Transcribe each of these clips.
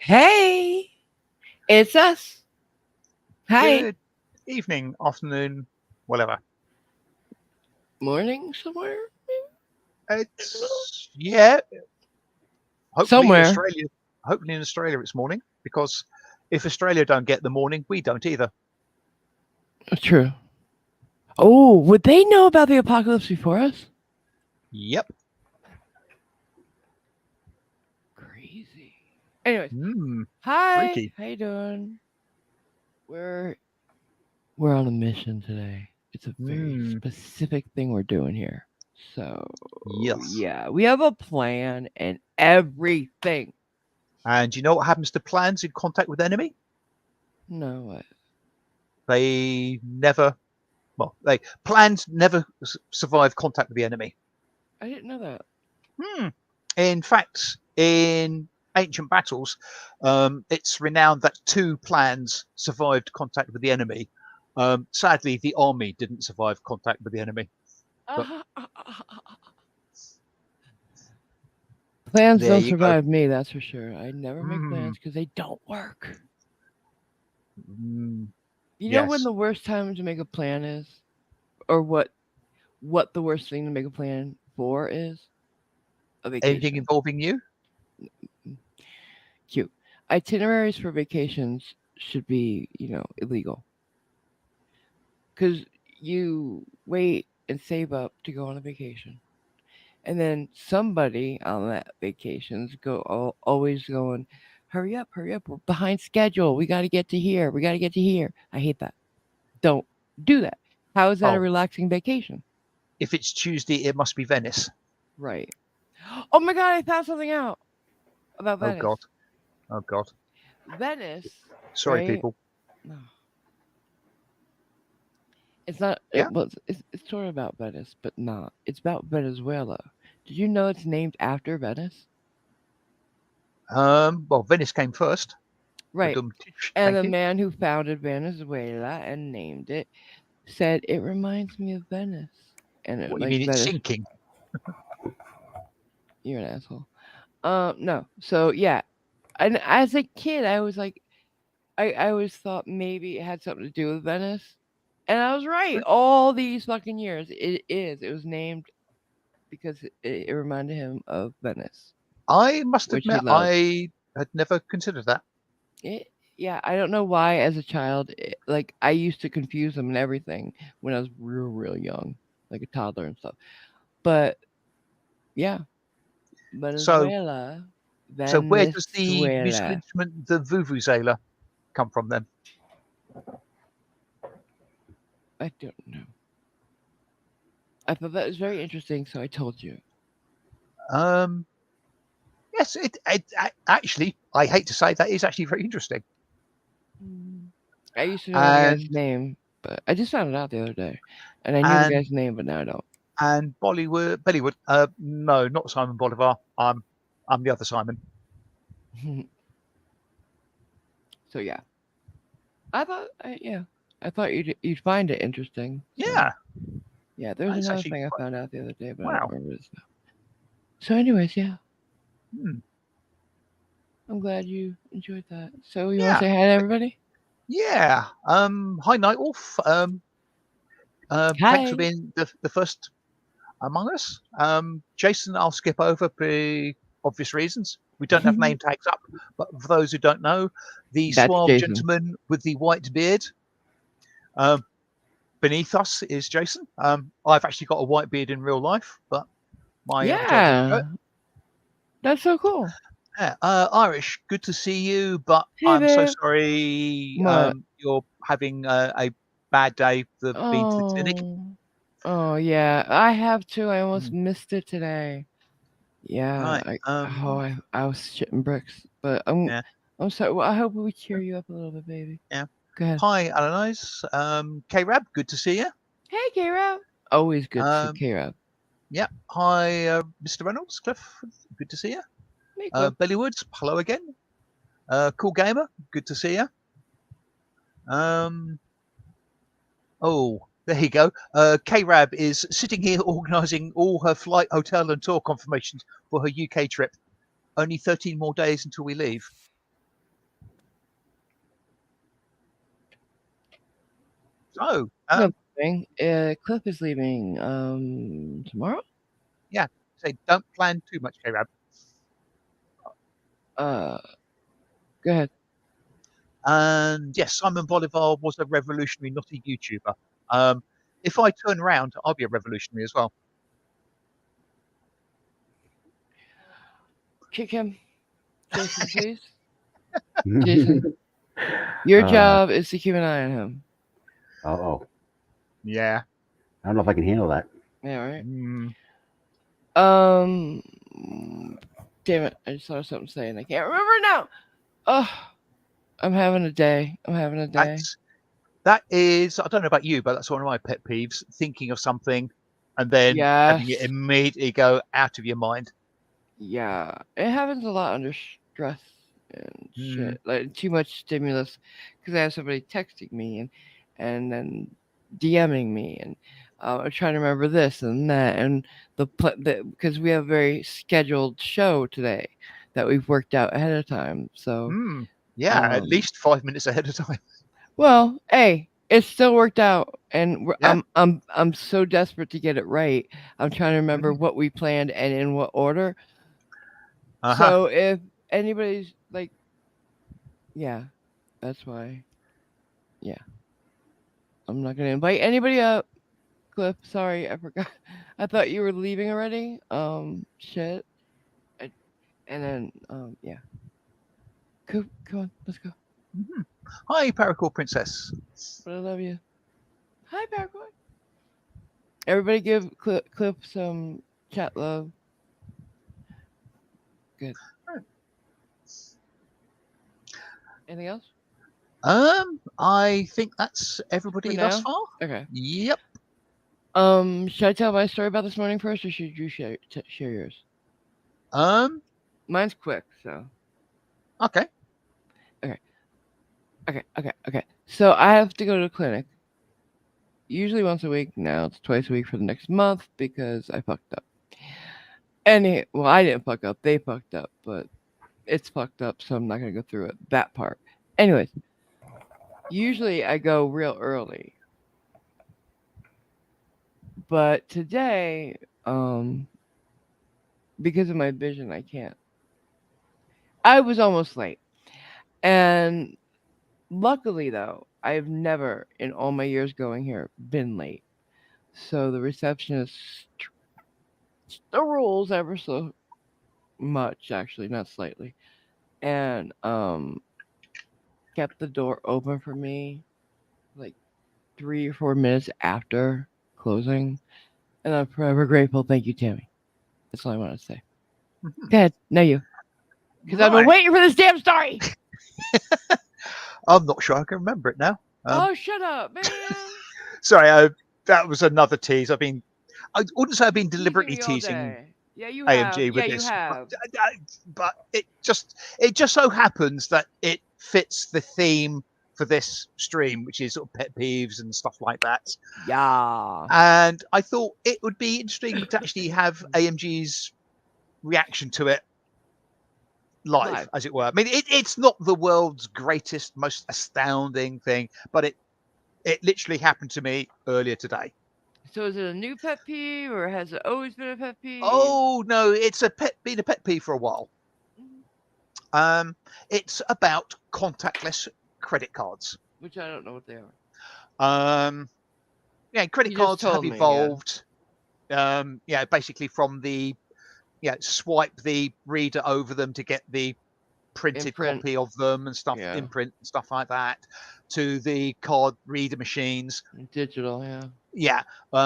Hey, it's us. Hi. Good evening, afternoon, whatever. Morning somewhere? It's yeah. Hopefully in Somewhere. Australia. Hopefully in Australia it's morning because if Australia don't get the morning, we don't either. True. Oh, would they know about the apocalypse before us? Yep. Crazy. Anyways, Hmm. hi. Freaky. How you doing? We're we're on a mission today. It's a very Hmm. specific thing we're doing here. So Yes. yeah, we have a plan and everything. And you know what happens to plans in contact with enemy? No what? They never. Well, they plans never survive contact with the enemy. I didn't know that. Hmm. In fact, in ancient battles, it's renowned that two plans survived contact with the enemy. Sadly, the army didn't survive contact with the enemy, but Plans there don't you go. survive me, that's for sure. I never make Mm, plans because they don't work. mm, You know when yes. the worst time to make a plan is, or what the worst thing to make a plan for is? A Anything vacation. involving you? Mm, cute. Itineraries for vacations should be, illegal because you wait and save up to go on a vacation, and then somebody on that vacations always going, hurry up, we're behind schedule. We got to get to here. We got to get to here. I hate that. Don't do that. How is that a Oh, relaxing vacation? if it's Tuesday, it must be Venice. Right. Oh my god, I found something out about Oh Venice. God. Oh God. Venice, Sorry, right? people. No, it's not. Yeah. It's sort of about Venice, but not. It's about Venezuela. Did you know it's named after Venice? Well, Venice came first. Right. And Thank the you. man who founded Venezuela and named it said it reminds me of Venice, and What you like mean? It's Venice. sinking? You're an asshole. No. So yeah, and as a kid, I was like, I always thought maybe it had something to do with Venice. And I was right. All these fucking years, it is. It was named because it reminded him of Venice, I must which he admit, loved. I had never considered that. It, yeah, I don't know why. As a child, like I used to confuse them and everything when I was real young, like a toddler and stuff. But yeah, So, Venezuela, so where does the musical Venezuela. instrument, the vuvuzela, come from then? I don't know. I thought that was very interesting, so I told you. Um, yes, actually, I hate to say that is actually very interesting. Mm. I used to know the guy's And name, but I just found it out the other day, and I knew the and guy's name, but now I don't. Bollywood. No, not Simon Bolivar. I'm the other Simon. So yeah, I thought you'd find it interesting. So Yeah, yeah, there's that's another actually thing I quite found out the other day, but I don't wow. remember this now. So anyways, yeah, Hmm. I'm glad you enjoyed that. So you want Yeah, to say hi to everybody? yeah. Hi, Night Wolf. Thanks for Hi. being the first among us. Jason, I'll skip over for obvious reasons. We don't have name tags up, but for those who don't know, the That's suave Jason. gentleman with the white beard um, beneath us is Jason. I've actually got a white beard in real life, but my avatar doesn't show Yeah, it. that's so cool. Yeah, Irish, good to see you, but Hey I'm so babe. sorry What? you're having a bad day for being to the clinic. Oh. Oh yeah, I have too. I almost Mm, missed it today. Yeah, right. I was shitting bricks, but Yeah. I'm sorry. Well, I hope we cheer you up a little bit, baby. Yeah. Go ahead. Hi, Alanis. K-Rab, good to see you. Hey, K Rob. Always good to see Um, K Rob. yeah. Hi, Mr. Reynolds, Cliff, good to see you. Hey, Cliff. Belly Woods, hello again. Cool Gamer, good to see you. Um, oh, there you go. K-Rab is sitting here organising all her flight, hotel, and tour confirmations for her UK trip. Only 13 more days until we leave. So, No, leaving. Cliff is leaving tomorrow. yeah, say don't plan too much, K-Rab. Uh, go ahead. And yes, Simon Bolivar was a revolutionary, not a YouTuber. Um, if I turn around, I'll be a revolutionary as well. Kick him, Jason, please. Jason, your uh, job is to keep an eye on him. oh, Yeah. I don't know if I can handle that. Yeah, right. Mm, Um, damn it! I just thought of something to say and I can't remember it now. Oh, I'm having a day. I'm having a day. that is, I don't know about you, but that's one of my pet peeves. Thinking of something and then Yes. having it immediately go out of your mind. Yeah, it happens a lot under stress and Mm, shit. Like too much stimulus, because I have somebody texting me and then DMing me and I'm trying to remember this and that and because we have a very scheduled show today that we've worked out ahead of time. So mm, yeah, at um, least 5 minutes ahead of time. well, hey, it still worked out, and Yeah. I'm so desperate to get it right. I'm trying to remember Mm, what we planned and in what order. uh-huh. So if anybody's like, yeah, that's why. Yeah, I'm not gonna invite anybody up. Cliff, sorry, I forgot. I thought you were leaving already. Shit. I, and then yeah. Come on, let's go. Mhm. Hi, Paracord Princess. But I love you. Hi, Paracord. Everybody give Cliff some chat love. Good. Anything else I think that's for everybody thus now? far. Okay. Yep. Should I tell my story about this morning first, or should you share yours? Um, Mine's quick, so okay. okay, okay. So I have to go to the clinic. Usually once a week. Now it's twice a week for the next month because I fucked up. Well, I didn't fuck up. They fucked up, but it's fucked up, so I'm not gonna go through it. That part. Anyways, usually I go real early, but today, because of my vision, I can't. I was almost late, and luckily though, I've never in all my years going here been late. So the receptionist the rules ever so much, actually, not slightly, and kept the door open for me like 3 or 4 minutes after closing, and I'm forever grateful. Thank you, Tammy. That's all I want to say. Mhm. Go ahead, now you, because I've been Right. waiting for this damn story. I'm not sure I can remember it now. Oh, shut up, man! Sorry. That was another tease. I wouldn't say I've been Teasing deliberately me all teasing day. Yeah, you have. AMG Yeah, with you this, have. but it just so happens that it fits the theme for this stream, which is sort of pet peeves and stuff like that. Yeah. And I thought it would be interesting to actually have AMG's reaction to it live, Live. as it were. I mean, it's not the world's greatest, most astounding thing, but it literally happened to me earlier today. So is it a new pet peeve, or has it always been a pet peeve? Oh no, it's been a pet peeve for a while. Mhm. Um, it's about contactless credit cards. Which I don't know what they are. Um, yeah, credit You just cards have told me, yeah. evolved. Yeah, basically from the swipe the reader over them to get the printed Imprint, copy of them and stuff, yeah. imprint and stuff like that, to the card reader machines. Digital, yeah. Yeah,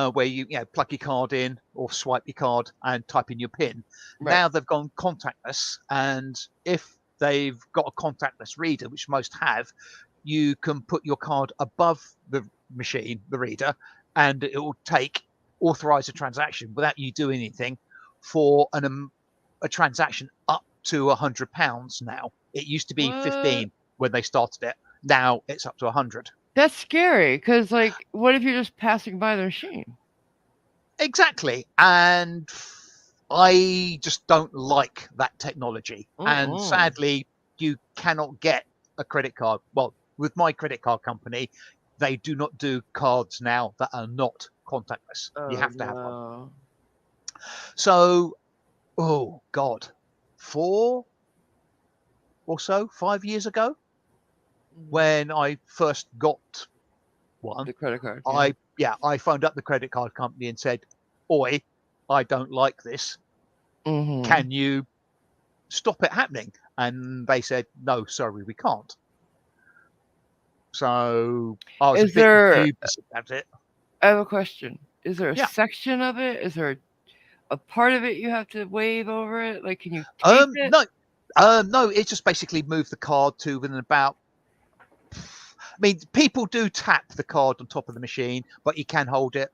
where you plug your card in or swipe your card and type in your PIN. Right. Now they've gone contactless, and if they've got a contactless reader, which most have, you can put your card above the machine, the reader, and it will authorize a transaction without you doing anything for a transaction up to £100 now. It used to be What? 15 when they started it. Now it's up to 100. That's scary, because, like, what if you're just passing by the machine? Exactly. And I just don't like that technology. And Mm-mm. sadly, you cannot get a credit card. Well, with my credit card company, they do not do cards now that are not contactless. You Oh have to have one. no. So, oh God, 4 or so, 5 years ago, Mhm. when I first got one, The credit card. Yeah. I phoned up the credit card company and said, "Oi, I don't like this. Mm-hmm. Can you stop it happening?" And they said, "No, sorry, we can't." So I was a Is bit there? dubious about it. I have a question. Is there a Yeah. section of it? Is there a part of it you have to wave over it? Like, can you take it? No, no, it just basically moved the card to within about. I mean, people do tap the card on top of the machine, but you can hold it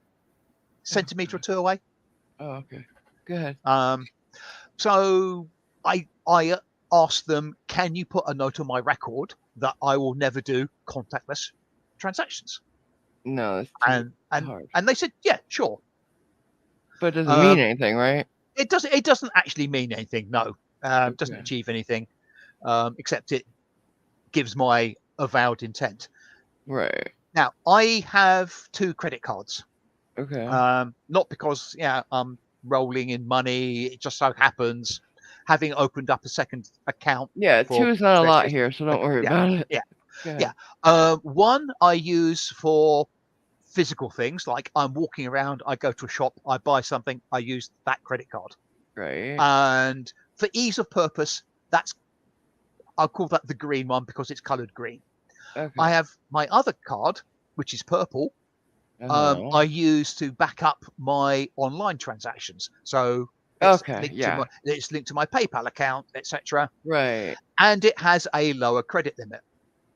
centimetre or two away. Oh, okay. Go ahead. So I asked them, "Can you put a note on my record that I will never do contactless transactions?" No, it's too And hard. and they said, "Yeah, sure." But it doesn't mean Um, anything, right? it doesn't actually mean anything. No, doesn't Okay. achieve anything, except it gives my avowed intent. Right. Now I have 2 credit cards. Okay. Not because I'm rolling in money. It just so happens, having opened up a second account Yeah, for 2 is not a lot registration. here, so don't worry Yeah, about it. yeah, Go yeah. ahead. One I use for physical things, like I'm walking around, I go to a shop, I buy something, I use that credit card. Right. And for ease of purpose, I'll call that the green one because it's coloured green. Okay. I have my other card, which is purple. Uh-huh. I use to back up my online transactions. So Okay, yeah. it's linked to my PayPal account, etc. Right. And it has a lower credit limit.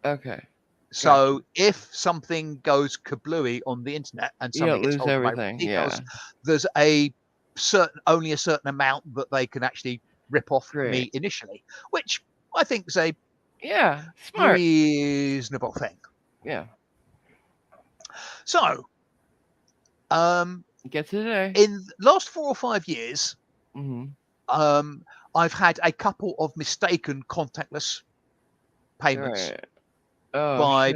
Okay. Gotcha. So if something goes kablooey on the internet and You somebody don't gets lose hold of my everything. Yeah. details, there's only a certain amount that they can actually rip off Great. me initially, which I think is a Yeah. Smart. reasonable thing. Yeah. So, Get to today. in the last 4 or 5 years, Mm-hmm. I've had a couple of mistaken contactless payments Right. Oh by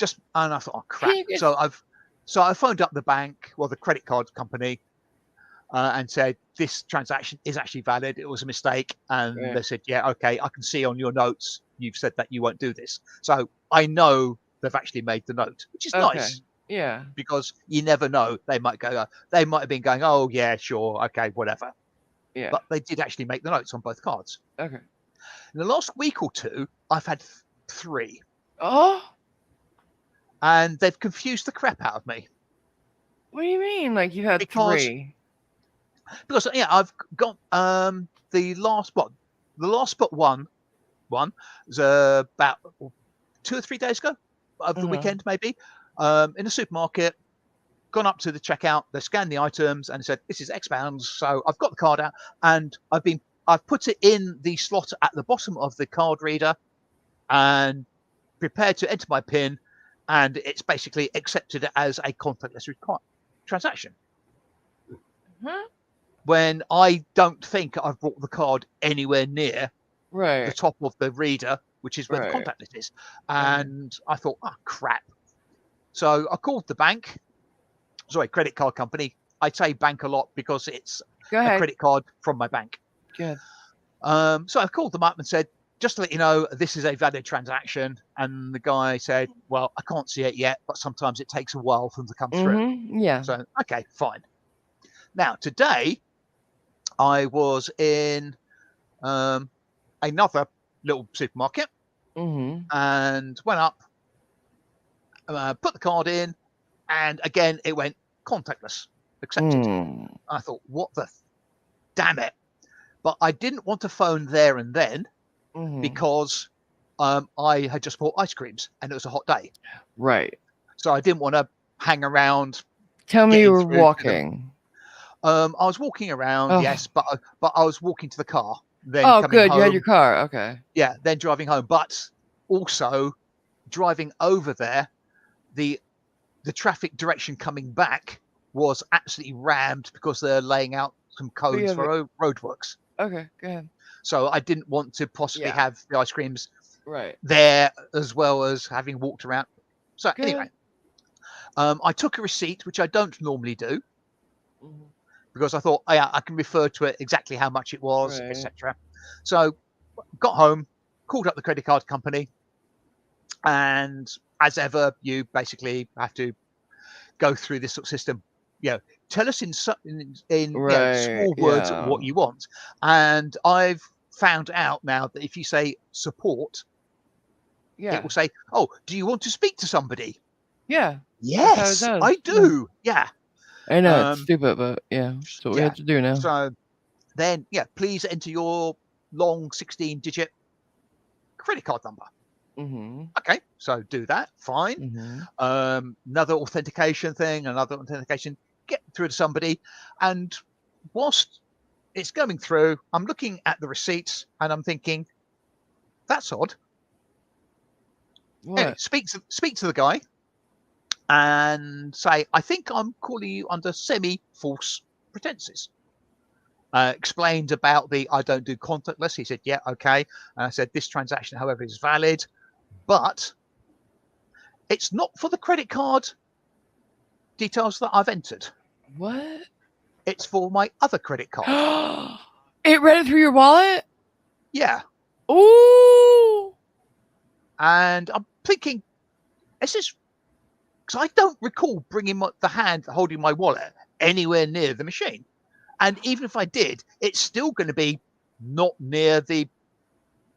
shit. and I thought, oh Can crap. you get So I phoned up the bank, well, the credit card company, and said this transaction is actually valid. It was a mistake, and right. they said, yeah, okay, I can see on your notes you've said that you won't do this. So I know they've actually made the note, which is Okay. nice Yeah. because you never know. They might have been going, oh yeah, sure, okay, whatever. Yeah. But they did actually make the notes on both cards. Okay. In the last week or two, I've had 3, Oh, and they've confused the crap out of me what do you mean? Like you had because 3? I've got the last but one was about 2 or 3 days ago, over the Uh-huh. weekend maybe, in a supermarket. Gone up to the checkout, they scanned the items and said, "This is X pounds." So I've got the card out and I've put it in the slot at the bottom of the card reader and prepared to enter my PIN, and it's basically accepted it as a contactless transaction. Huh? When I don't think I've brought the card anywhere near the Right. top of the reader, which is where the Right. contactless is. Okay. And I thought, oh crap. So I called the bank, credit card company. I say bank a lot because it's Go a ahead. credit card from my bank. Go ahead. So I called them up and said, just to let you know, this is a valid transaction. And the guy said, well, I can't see it yet, but sometimes it takes a while for them to come through. Mm-hmm. Yeah. So, okay, fine. Now, today I was in another little supermarket Mm-hmm. and went up, put the card in, and again, it went contactless, accepted. Mm. I thought, what the damn it. But I didn't want to phone there and then Mm-hmm. because I had just bought ice creams and it was a hot day. Right. So I didn't want to hang around Tell me you getting were through to them. walking. I was walking around, Oh. yes, but I was walking to the car, then Oh, coming good. home. You had your car. Okay. Yeah, then driving home. But also driving over there, the traffic direction coming back was absolutely rammed because they're laying out some But you cones have it. for roadworks. Okay. Go ahead. So I didn't want to possibly Yeah. have the ice creams Right. there as well as having walked around. So Good. anyway, I took a receipt, which I don't normally do, Mhm. because I thought, yeah, I can refer to it exactly how much it was, Right. etc. So got home, called up the credit card company, and as ever, you basically have to go through this sort of system. Tell us in Right. small words Yeah. what you want. And I've found out now that if you say support, it Yeah. will say, "Oh, do you want to speak to somebody?" Yeah. That's how it Yes, does. I Yeah. do. Yeah. I know it's Um, stupid, but yeah, that's what we yeah. have to do now. So then, please enter your long 16-digit credit card number. Mm-hmm. Okay, so do that. Fine. Mm-hmm. Another authentication thing, another authentication, get through to somebody. And whilst it's going through, I'm looking at the receipts and I'm thinking, that's odd. Anyway, What? speak to the guy and say, I think I'm calling you under semi-false pretenses. Explained about the I don't do contactless. He said, yeah, okay. And I said, this transaction, however, is valid, but it's not for the credit card details that I've entered. What? It's for my other credit card. It read it through your wallet? Yeah. Ooh. And I'm thinking, is this because I don't recall bringing the hand holding my wallet anywhere near the machine. And even if I did, it's still going to be not near the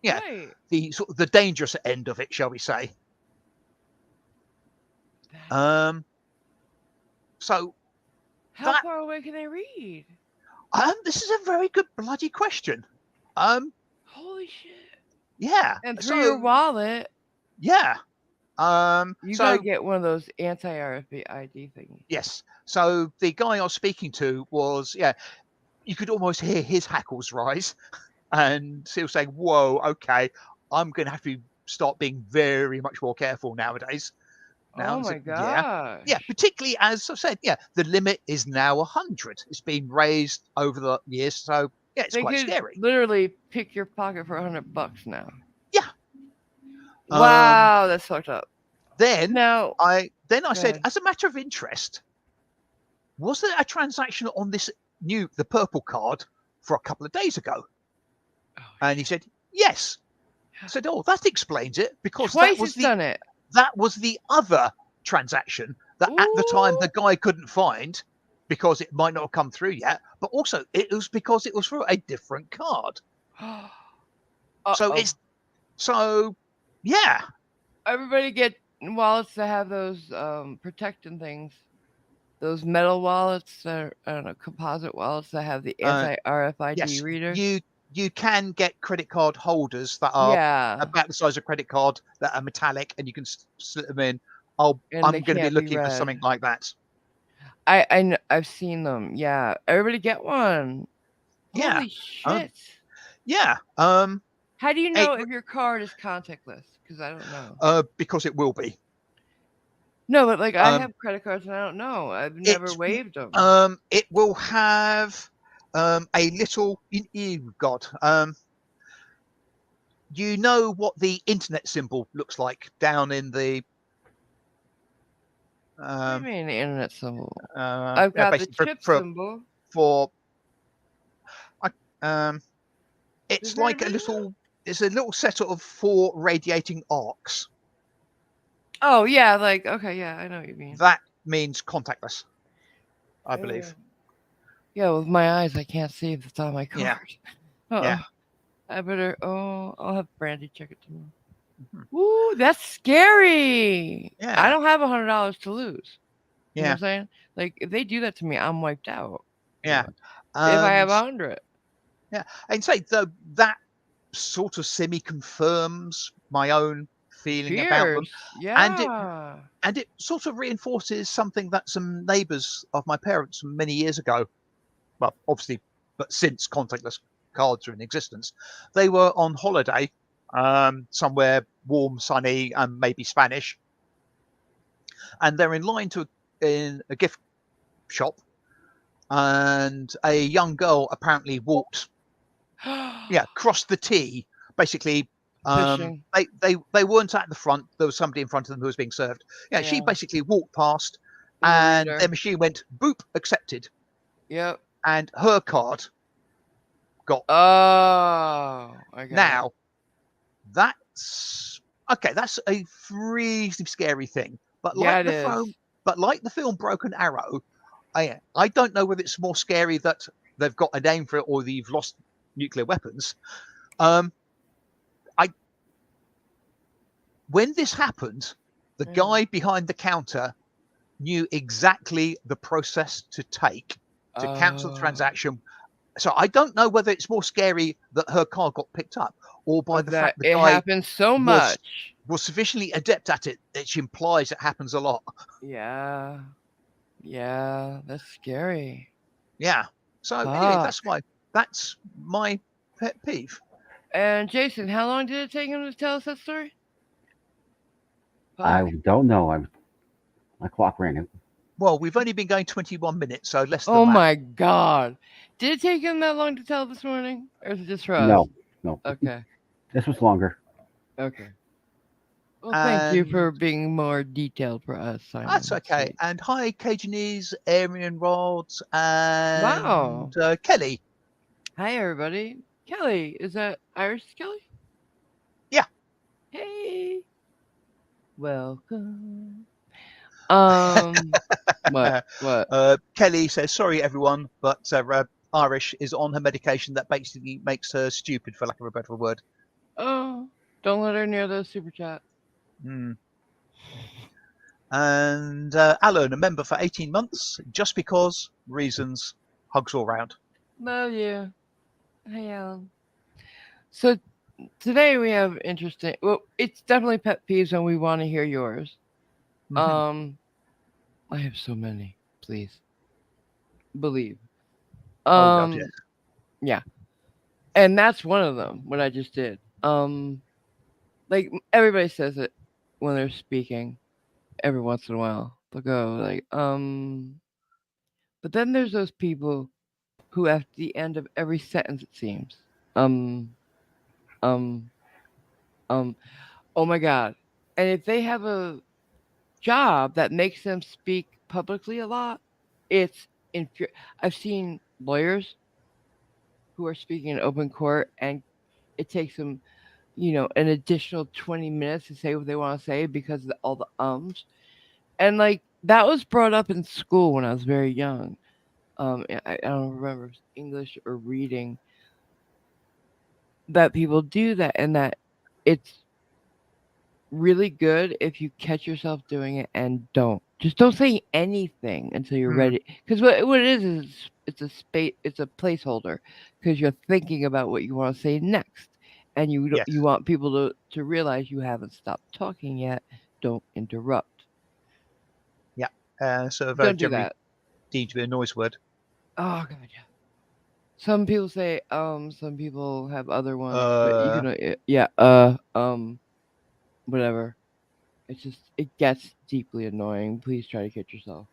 Right. the sort of the dangerous end of it, shall we say. So How that far away can they read? this is a very good bloody question. Holy shit. Yeah. And through your wallet, yeah. you So gotta get one of those anti-RFID thingies. yes. So the guy I was speaking to was, you could almost hear his hackles rise, and he'll say, "Whoa, okay, I'm going to have to start being very much more careful nowadays." Now, Oh I my said, gosh. particularly as I said, the limit is now 100. It's been raised over the years, so it's They quite could scary. literally pick your pocket for $100 now. Yeah. Wow, that's fucked up. Then Now, I go said, ahead. as a matter of interest, was there a transaction on the purple card for a couple of days ago? Oh, And he said, yes. I said, oh, that explains it, because twice it's done it. that was the other transaction that at the time the guy couldn't find because it might not have come through yet, but also it was because it was for a different card. So yeah. Everybody get wallets that have those protecting things. Those metal wallets that are, I don't know, composite wallets that have the anti-RFID Yes, reader. you can get credit card holders that are Yeah. about the size of credit card that are metallic, and you can slip them in. And I'm they going to be can't be looking for read. something like that. I've seen them. Yeah. Everybody get one. Yeah. Holy shit. Yeah. How do you know if your card is contactless? Because I don't know. Because it will be. No, but like I have credit cards and I don't know. I've never waived them. It will have a little. God. You know what the internet symbol looks like down in the. What do you mean the internet symbol? I've I've got the chip symbol. It's like a little. It's a little set of 4 radiating arcs. Oh yeah, like okay, yeah, I know what you mean. That means contactless, I believe. Yeah, with my eyes, I can't see if it's on my card. Yeah. I better. I'll have Brandy check it tomorrow. Mm-hmm. Ooh, that's scary. Yeah. I don't have $100 to lose. You know Yeah. what I'm saying? Like if they do that to me, I'm wiped out. Yeah. If I have 100. Yeah, and say that sort of semi-confirms my own feeling about them. Yeah. And it sort of reinforces something that some neighbours of my parents from many years ago, well, obviously, but since contactless cards are in existence, they were on holiday somewhere warm, sunny, and maybe Spanish, and they're in line in a gift shop, and a young girl apparently walked crossed the T. Basically, they weren't at the front. There was somebody in front of them who was being served. She basically walked past, The and reader. their machine went boop, accepted, Yep. and her card got. Oh, I got it. Now that's okay. That's a reasonably scary thing, but Yeah, like it the is. film, Broken Arrow, I don't know whether it's more scary that they've got a name for it or they've lost nuclear weapons. Um, I When this happened, the Yeah. guy behind the counter knew exactly the process to take to cancel the Oh, transaction. So I don't know whether it's more scary that her car got picked up or by or the that fact the it guy happens so was much. sufficiently adept at it, which implies it happens a lot. Yeah. Yeah, that's scary. Yeah. So anyway, Fuck. that's my pet peeve. And Jason, how long did it take him to tell us that story? I Fuck. don't know. My clock ran out. Well, we've only been going 21 minutes, so less Oh than that. my god. Did it take him that long to tell this morning? Or is it just for us? No, no. Okay. This was longer. Okay. Well, thank you And for being more detailed for us, that's Simon. okay. Sweet. And hi, Cajanese, Arian Rods, and Wow. Kelly. Hi, everybody. Kelly. Is that Irish Kelly? Yeah. Hey. Welcome. Um, what? What? Kelly says, sorry, everyone, but Irish is on her medication that basically makes her stupid, for lack of a better word. Oh, don't let her near the super chat. Mm. And Alan, a member for 18 months, just because reasons, hugs all round. Love you. Hey, Alan. So today we have interesting. Well, it's definitely pet peeves, and we want to hear yours. Hmm. Um, I have so many. Please believe. Oh, God, yes. Yeah, and that's one of them. What I just did. Like everybody says it when they're speaking. Every once in a while, they'll go like, But then there's those people who, at the end of every sentence, it seems, um, um, um. Oh my God! And if they have a job that makes them speak publicly a lot, it's I've seen lawyers who are speaking in open court, and it takes them, an additional 20 minutes to say what they want to say because of all the ums. And like that was brought up in school when I was very young. I don't remember if it's English or reading that people do that, and that it's really good if you catch yourself doing it and don't say anything until you're Mm, ready, because what it is it's a space, it's a placeholder, because you're thinking about what you want to say next, and yes. you want people to realize you haven't stopped talking yet. Don't interrupt. Yeah. So Don't do generally that. deemed to be a noise word. Oh god, yeah. Some people say some people have other ones, but you Uh, can yeah, whatever. It's just, it gets deeply annoying. Please try to catch yourself.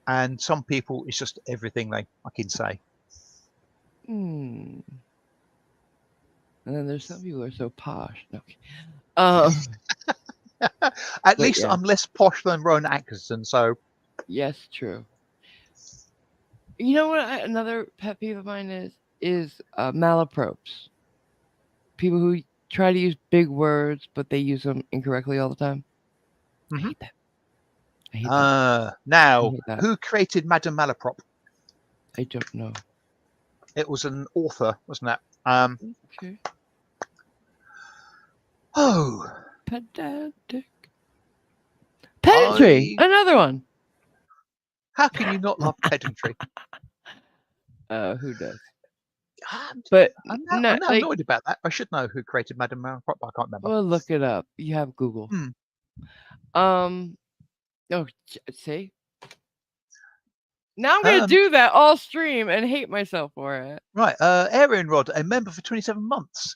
and some people, it's just everything they fucking say. Hmm. And then there's some people who are so posh. No. Um. At But least yeah. I'm less posh than Rowan Atkinson, so Yes, true. You know what? Another pet peeve of mine is malapropes. People who try to use big words, but they use them incorrectly all the time. I mhm. hate that. I hate that. I Now, hate that. who created Madame Malaprop? I don't know. It was an author, wasn't it? Okay. Oh, Pedantic. Pedantry. I. Another one. How can you not love pedantry? Who does? I'm, But I'm not now like. annoyed about that. I should know who created Madame Malaprop, but I can't remember. Well, look it up. You have Google. Hmm. Um. Oh, see. Now I'm gonna Um, do that all stream and hate myself for it. right. Arian Rod, a member for 27 months.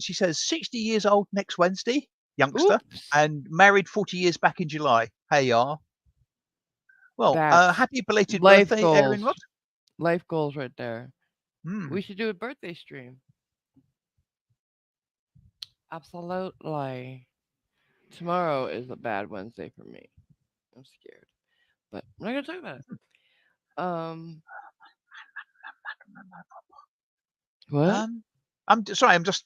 She says 60 years old next Wednesday, youngster, Oops. and married 40 years back in July. Hey, ya. Well, That's happy belated life birthday, goals. Arian Rod. Life goals right there. Hmm. We should do a birthday stream. Absolutely. Tomorrow is a bad Wednesday for me. I'm scared. but I'm not gonna talk about it. Um, what? Sorry. I'm just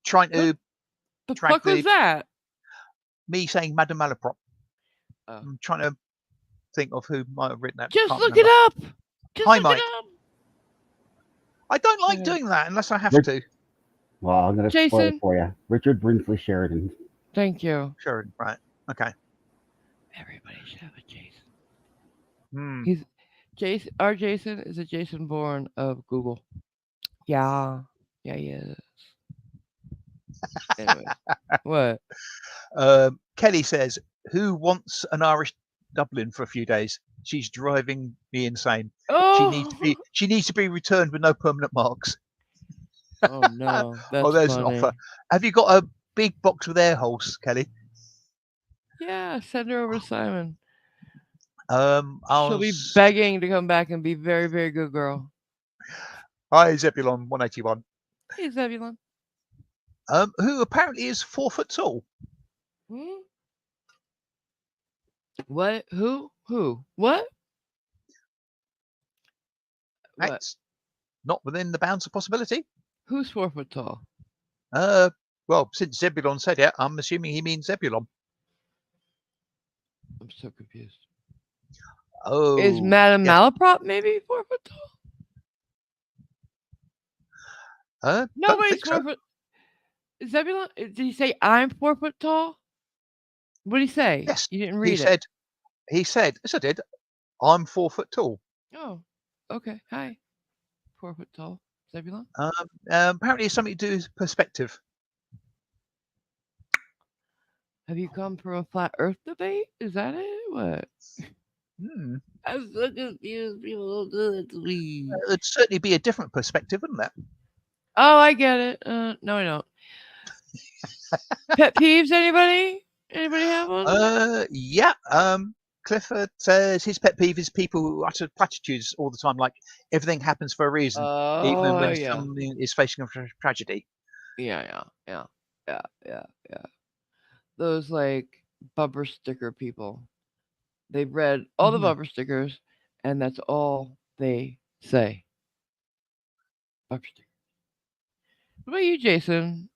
trying What to the drag fuck was that? me saying Madame Malaprop. Oh, I'm trying to think of who might have written that. just Can't look it remember. up. Just Hi, look it Mike. up. I don't like Okay. doing that unless I have Rick, to. well, I'm going to spoil it Jason, for you. Richard Brinsley Sheridan. thank you. Sure. Right. Okay. Everybody should have a Jason. Hmm. He's Jason. Our Jason is a Jason Bourne of Google. Yeah, yeah, he is. Anyway, what? Kelly says, "Who wants an Irish Dublin for a few days? She's driving me insane. She needs Oh, to be. She needs to be returned with no permanent marks." oh no, Oh, that's there's an funny. offer. Have you got a big box with air holes, Kelly? Yeah, send her over to Simon. I She'll be was. begging to come back and be very, very good girl. Hi, Zebulon 181. Hey, Zebulon. Who apparently is 4 foot tall. Hmm? What? Who? Who? What? What? That's not within the bounds of possibility. Who's 4 foot tall? Uh, well, since Zebulon said it, I'm assuming he means Zebulon. I'm so confused. Is Oh, Madame yes. Malaprop maybe 4 foot tall? Don't Nobody's think so. 4 foot. Zebulon? Did he say I'm 4 foot tall? What did he say? Yes, You didn't he read it. said. He said, yes, I did. I'm 4 foot tall. Oh, okay. Hi. 4 foot tall. Zebulon? Apparently, it's something to do with perspective. Have you come from a flat Earth debate? Is that it? What? Hmm. I'm so confused. People don't do that to me. It'd certainly be a different perspective, wouldn't it? Oh, I get it. No, I don't. Pet peeves, anybody? Anybody have one? Yeah. Clifford says his pet peeve is people who utter platitudes all the time, like everything happens for a reason, even Oh, when yeah. someone is facing a tragedy. Yeah, yeah, yeah, yeah, yeah, yeah. Those like bumper sticker people. They've read all the Mhm. bumper stickers, and that's all they say. Bumper sticker. What about you, Jason?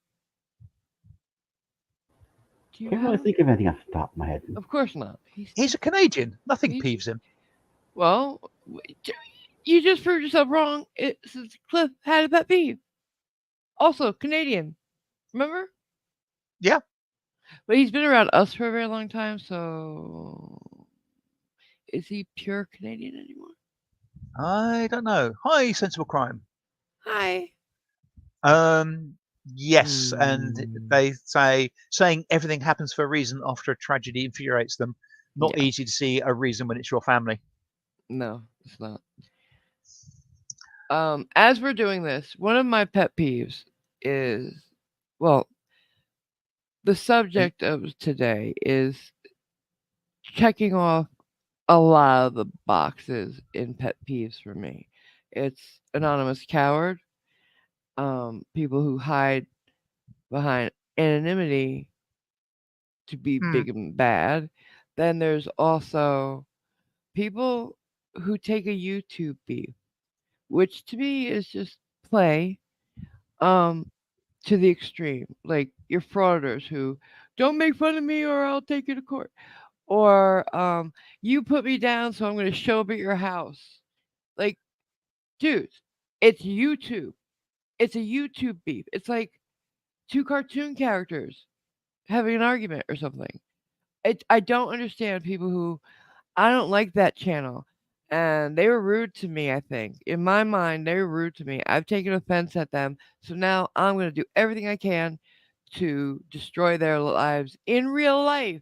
Do you Can't really have? think of anything off the top of my head. Of course not. He's a Canadian. Nothing He's peeves him. well. You just proved yourself wrong. Since Cliff had a pet peeve. Also Canadian. Remember? Yeah. But he's been around us for a very long time, so is he pure Canadian anymore? I don't know. Hi, sensible crime. Hi. Um, yes, and Mm, they say saying everything happens for a reason after a tragedy infuriates them. Not yeah. easy to see a reason when it's your family. No, it's not. As we're doing this, one of my pet peeves is, well, the subject of today is checking off a lot of the boxes in pet peeves for me. It's anonymous coward, people who hide behind anonymity to be Hmm. big and bad. Then there's also people who take a YouTube beef, which to me is just play, um, to the extreme. Like your frauders who don't make fun of me or I'll take you to court. Or you put me down so I'm gonna show up at your house. Like, dude, it's YouTube. It's a YouTube beef. It's like two cartoon characters having an argument or something. I don't understand people who I don't like that channel. And they were rude to me, I think. In my mind, they were rude to me. I've taken offense at them. So now I'm going to do everything I can to destroy their lives in real life.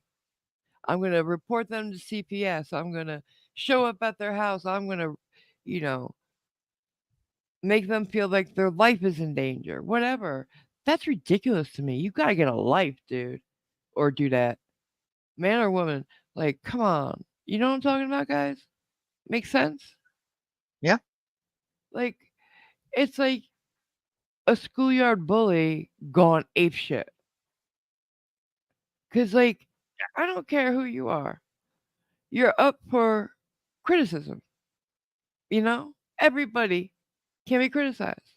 I'm going to report them to CPS. I'm going to show up at their house. I'm going to, you know, make them feel like their life is in danger. Whatever. That's ridiculous to me. You got to get a life, dude. Or do that. Man or woman. Like, come on. You know what I'm talking about, guys? Makes sense? Yeah. Like, it's like a schoolyard bully gone ape shit. Cause like, I don't care who you are. you're up for criticism. You know, everybody can be criticized.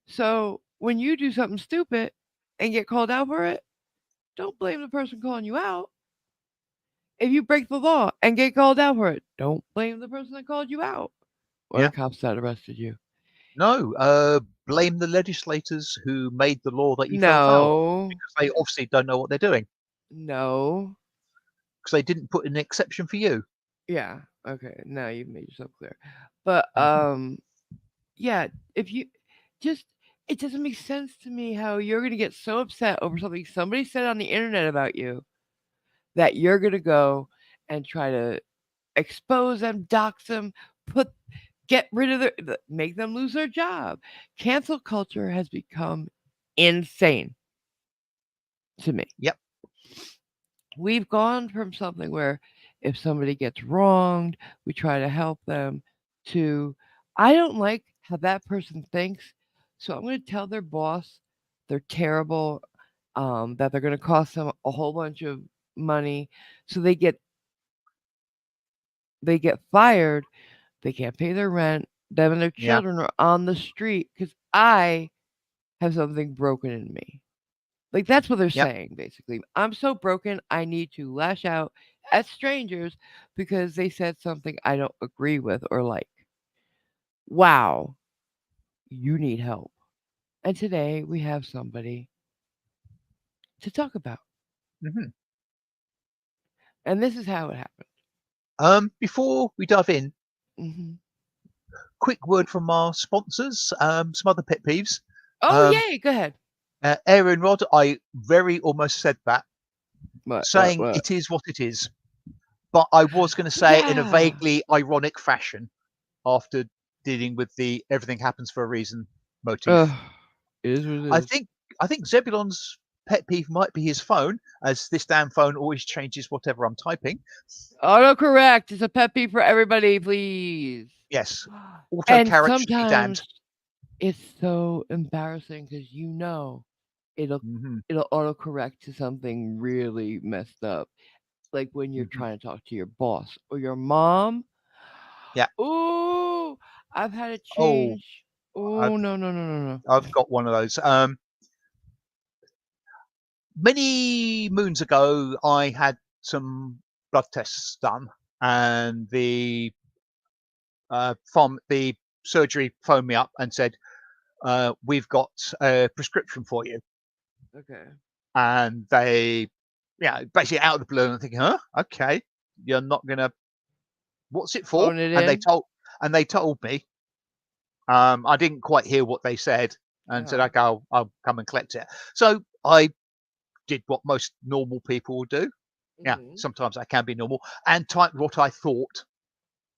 So when you do something stupid and get called out for it, don't blame the person calling you out. If you break the law and get called out for it, don't blame the person that called you out or the Yeah. cops that arrested you. No, blame the legislators who made the law that you fell foul of, No, because they obviously don't know what they're doing, no. because they didn't put an exception for you. Yeah, okay. Now you've made yourself clear. But Mhm. yeah, if you just it doesn't make sense to me how you're gonna get so upset over something somebody said on the internet about you that you're gonna go and try to expose them, dox them, put get rid of make them lose their job. Cancel culture has become insane to me. Yep. We've gone from something where if somebody gets wronged, we try to help them to I don't like how that person thinks, so I'm going to tell their boss they're terrible, that they're going to cost them a whole bunch of money, so they get fired. They can't pay their rent. Them and their Yeah. children are on the street because I have something broken in me. Like that's what they're Yep. saying basically. I'm so broken I need to lash out at strangers because they said something I don't agree with or like. Wow, you need help. And today we have somebody to talk about. hmm And this is how it happened. Before we dive in, Hmm. quick word from our sponsors. Some other pet peeves. Oh, Um, yay, go ahead. Aaron Rod, I very almost said that, saying What? it is what it is, but I was going to say it in a Yeah. vaguely ironic fashion after dealing with the everything happens for a reason Ugh, motif. it is what it I is. think I think Zebulon's pet peeve might be his phone, as this damn phone always changes whatever I'm typing. Autocorrect. It's a pet peeve for everybody, please. Yes, And autocorrect should be sometimes damned. it's so embarrassing because it'll hmm it'll autocorrect to something really messed up, like when you're hmm trying to talk to your boss or your mom. Yeah. Ooh, I've had to Oh, change. Oh I've no no no no no. I've got one of those. Many moons ago, I had some blood tests done, and the surgery phoned me up and said, "We've got a prescription for you." Okay. And they, yeah, basically out of the blue, and I'm thinking, "Huh? Okay, you're not gonna. What's it for?" Phone it And in. they told me. I didn't quite hear what they said, and said, Uh-huh. "Okay, I'll come and collect it." So I did what most normal people would do. Yeah, Hmm. sometimes I can be normal, and typed what I thought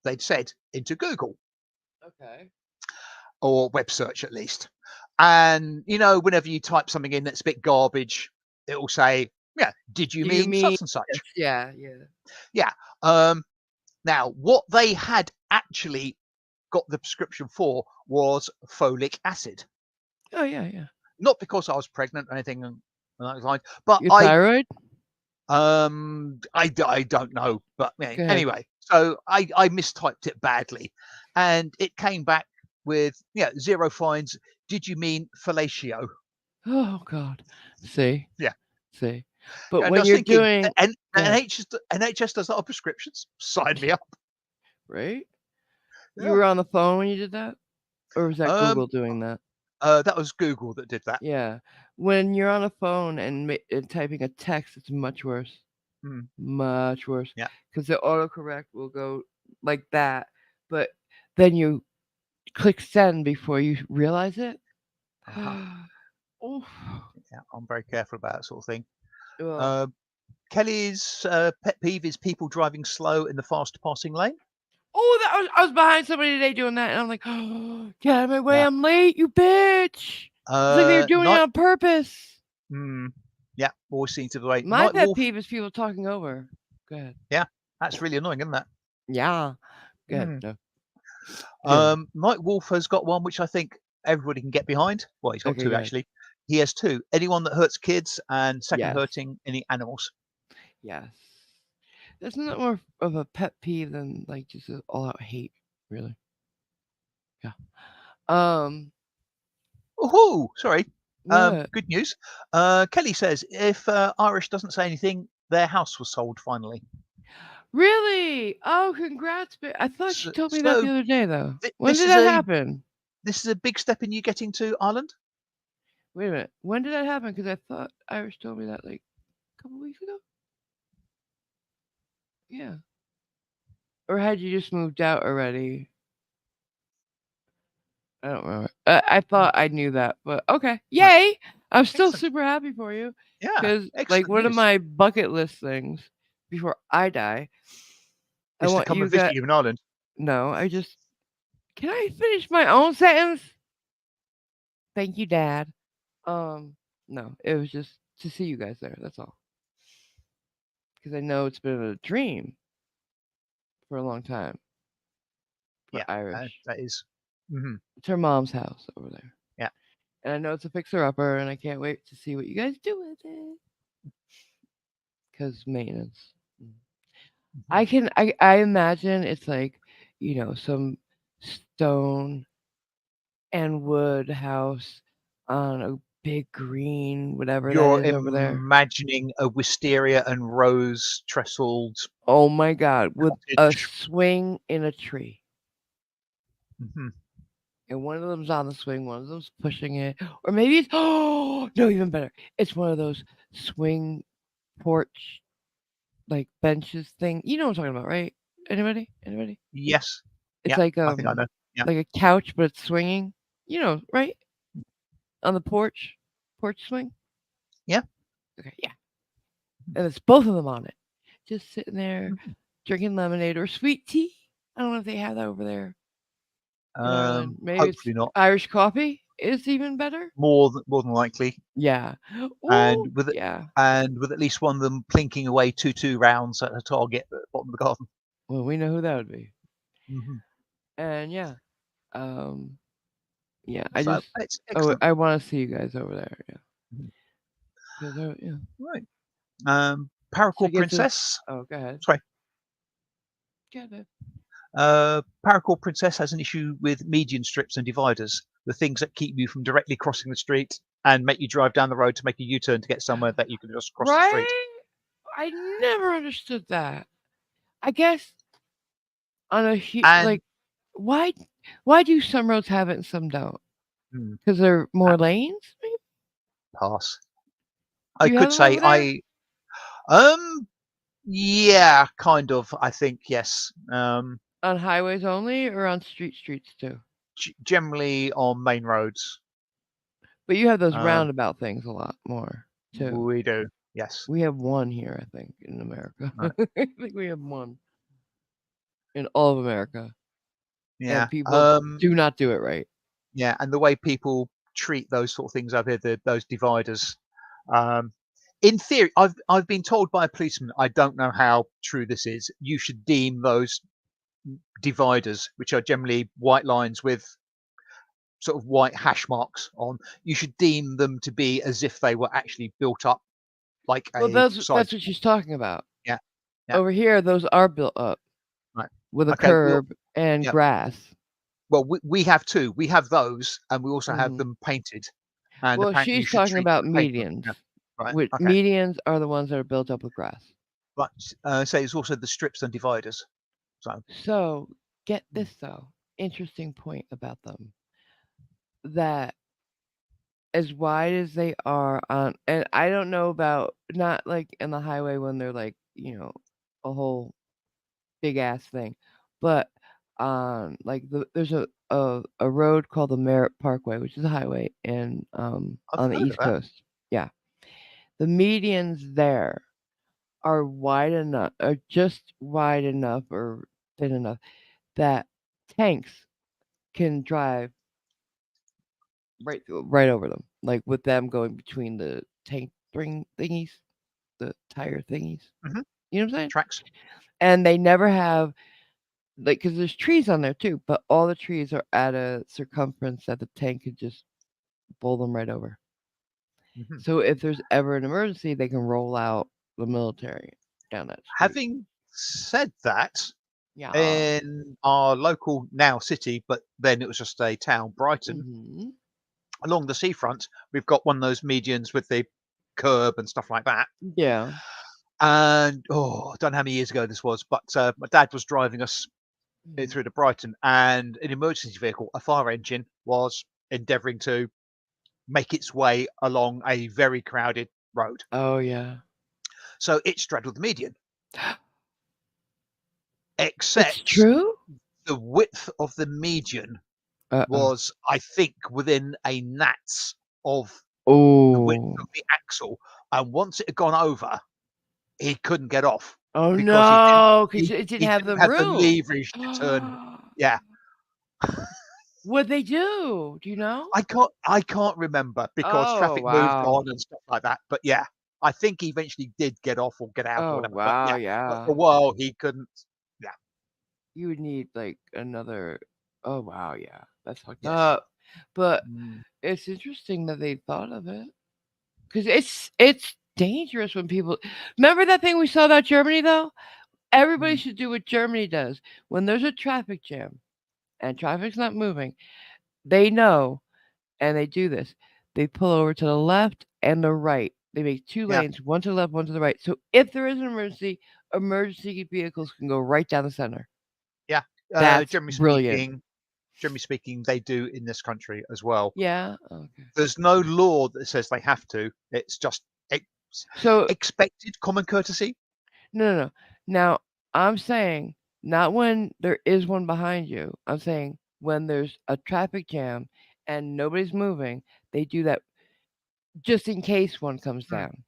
they'd said into Google Okay. or web search at least. And whenever you type something in that's a bit garbage, it will say, "Yeah, did you Do you mean mean such and yes? such?" Yeah, yeah. Yeah. Um, Now, what they had actually got the prescription for was folic acid. Oh yeah, yeah. Not because I was pregnant or anything along those lines, but Your thyroid? I don't know. But Go ahead. anyway, so I mistyped it badly, and it came back with zero fines. Did you mean fellatio? Oh God. See, Yeah. see. But And I when was you're thinking, doing, and go ahead. NHS does a lot of prescriptions. Sign me up. Right? You Yeah. were on the phone when you did that, or was that Um, Google doing that? that was Google that did that. Yeah. When you're on a phone and typing a text, it's much worse. Mm, Much worse. yeah. Because the autocorrect will go like that, but then you click send before you realize it. Uh-huh. Oof. Yeah. I'm very careful about that sort of thing. Ugh. Uh, Kelly's pet peeve is people driving slow in the fast passing lane. Oh, I was behind somebody today doing that, and I'm like, oh, get out of my way, Yeah. I'm late, you bitch. It's like they're doing it Night. on purpose. Yeah. Always seems to be the way. My Night pet Wolf. peeve is people talking over. Go ahead. Yeah. That's really annoying, isn't that? Yeah. Go ahead. Mm. No. Good. Night Wolf has got one which I think everybody can get behind. Well, he's got Okay, two good. actually. He has two. Anyone that hurts kids, and second Yes. hurting any animals. Yes. Isn't that more of a pet peeve than like just an all-out hate? Really? Yeah. Oh, sorry. What? Good news. Kelly says if Irish doesn't say anything, their house was sold finally. Really? Oh, congrats! I thought she So, told me that the so other day, though. When this did is that a happen? big step in you getting to Ireland. Wait a minute. When did that happen? Because I thought Irish told me that like a couple weeks ago. Yeah. Or had you just moved out already? I don't remember. I thought I knew that, but okay. Right. Yay! I'm still Excellent. super happy for you. Yeah, Because, like, excellent one of news. my bucket list things before I die, I Is to want come you and visit guys. you in Ireland. No, I just. Can I finish my own sentence? Thank you, Dad. Um, no, it was just to see you guys there. That's all. Because I know it's been a dream for a long time for Yeah, Irish. that is. Hmm. It's her mom's house over there. Yeah. And I know it's a fixer upper, and I can't wait to see what you guys do with it. Because maintenance. Mm. Hmm. I imagine it's like, some stone and wood house on a big green, whatever that You're is over there. imagining a wisteria and rose trestled Oh my God, with a cottage. swing in a tree. Hmm. And one of them's on the swing, one of them's pushing it. Or maybe it's, oh, no, even better. It's one of those swing porch, like benches thing. You know what I'm talking about, right? Anybody? Anybody? Yes. It's Yeah, like I think I know. Yeah. like a couch, but it's swinging. You know, right? On the porch swing. Yeah. Okay, yeah. And it's both of them on it, just sitting there Mhm. drinking lemonade or sweet tea. I don't know if they have that over there in Ireland. Maybe it's Hopefully not. Irish coffee is even better. More than likely, Yeah. and Oh, yeah. with at least one of them plinking away 2-2 rounds at a target at the bottom of the garden. Well, we know who that would be. Hmm. And yeah, um, yeah. So it's Oh, excellent. I want to see you guys over there. Yeah, Mhm. because yeah. Right. So I Paracord guess this. Princess. Oh, go ahead. Sorry. Go ahead. Paracord Princess has an issue with median strips and dividers, the things that keep you from directly crossing the street and make you drive down the road to make a U-turn to get somewhere that you can just cross the street. Right? I never understood that. I guess on a And like, why why do some roads have it and some don't? hmm, Because they're uh, more lanes. Maybe? pass. Do I you have could them over say there um yeah, kind of. I think yes. on highways only or on streets too? Generally on main roads. But you have those Um, roundabout things a lot more too. we do. Yes. We have one here, I think, in America. Right. I think we have one in all of America, Yeah. and people do not do it right. Yeah, and the way people treat those sort of things over here, those dividers. Um, in theory, I've been told by a policeman. I don't know how true this is. You should deem those dividers, which are generally white lines with sort of white hash marks on. You should deem them to be as if they were actually built up like Well, a side that's what street. she's talking about. Yeah, yeah, Over here, those are built up right. with a Okay, well, curb and yeah. grass. Well, we have two. We have those, and we also have Hmm. them painted. And Well, apparently, you she's should talking treat them about the same. medians. Yeah. Right. With Okay. medians are the ones that are built up with grass. But say it's also the strips and dividers. So So get mm, this though, interesting point about them that as wide as they are on, and I don't know about not like in the highway when they're like a whole big ass thing, but on like there's a road called the Merritt Parkway, which is a highway in I've on the heard of East that. Coast. Yeah, the medians there are wide enough, are just wide enough or thin enough that tanks can drive right over them, like with them going between the tank ring thingies, the tire thingies. Hmm. You know what I'm saying? Tracks. And they never have like because there's trees on there too, but all the trees are at a circumference that the tank could just bowl them right over. Hmm. So if there's ever an emergency, they can roll out the military down that street. Having said that, Yeah. in our local now city, but then it was just a town, Brighton, Hmm. along the seafront, we've got one of those medians with the curb and stuff like that. Yeah. And I don't know how many years ago this was, but my dad was driving us Mhm. through to Brighton, and an emergency vehicle, a fire engine, was endeavouring to make its way along a very crowded road. Oh yeah. So it straddled the median, It's except true. the width of the median Uh-oh. was, I think, within a gnat's of the width Oh. of the axle. And once it had gone over, he couldn't get off Oh because he didn't no, because he, it didn't he have the didn't have the room. leverage to turn. Yeah, What'd they do? Do you know? I can't remember because Oh traffic moved wow. on and stuff like that. But yeah, I think he eventually did get off or get out or Oh whatever. But wow, yeah, but yeah. for a while he couldn't. Yeah. You would need like another. Oh wow, yeah. That's fucked Yes. up. But Mm, it's interesting that they thought of it because it's dangerous when people. Remember that thing we saw about Germany though? Everybody mm, should do what Germany does when there's a traffic jam and traffic's not moving. They know and they do this. They pull over to the left and the right. They make two yeah. lanes, one to the left, one to the right. So if there is an emergency, emergency vehicles can go right down the center. Yeah. That's Generally brilliant. speaking, they do in this country as well. Yeah. Okay. There's no law that says they have to. It's just So expected common courtesy. no. Now I'm saying not when there is one behind you. I'm saying when there's a traffic jam and nobody's moving, they do that just in case one comes Mm, down.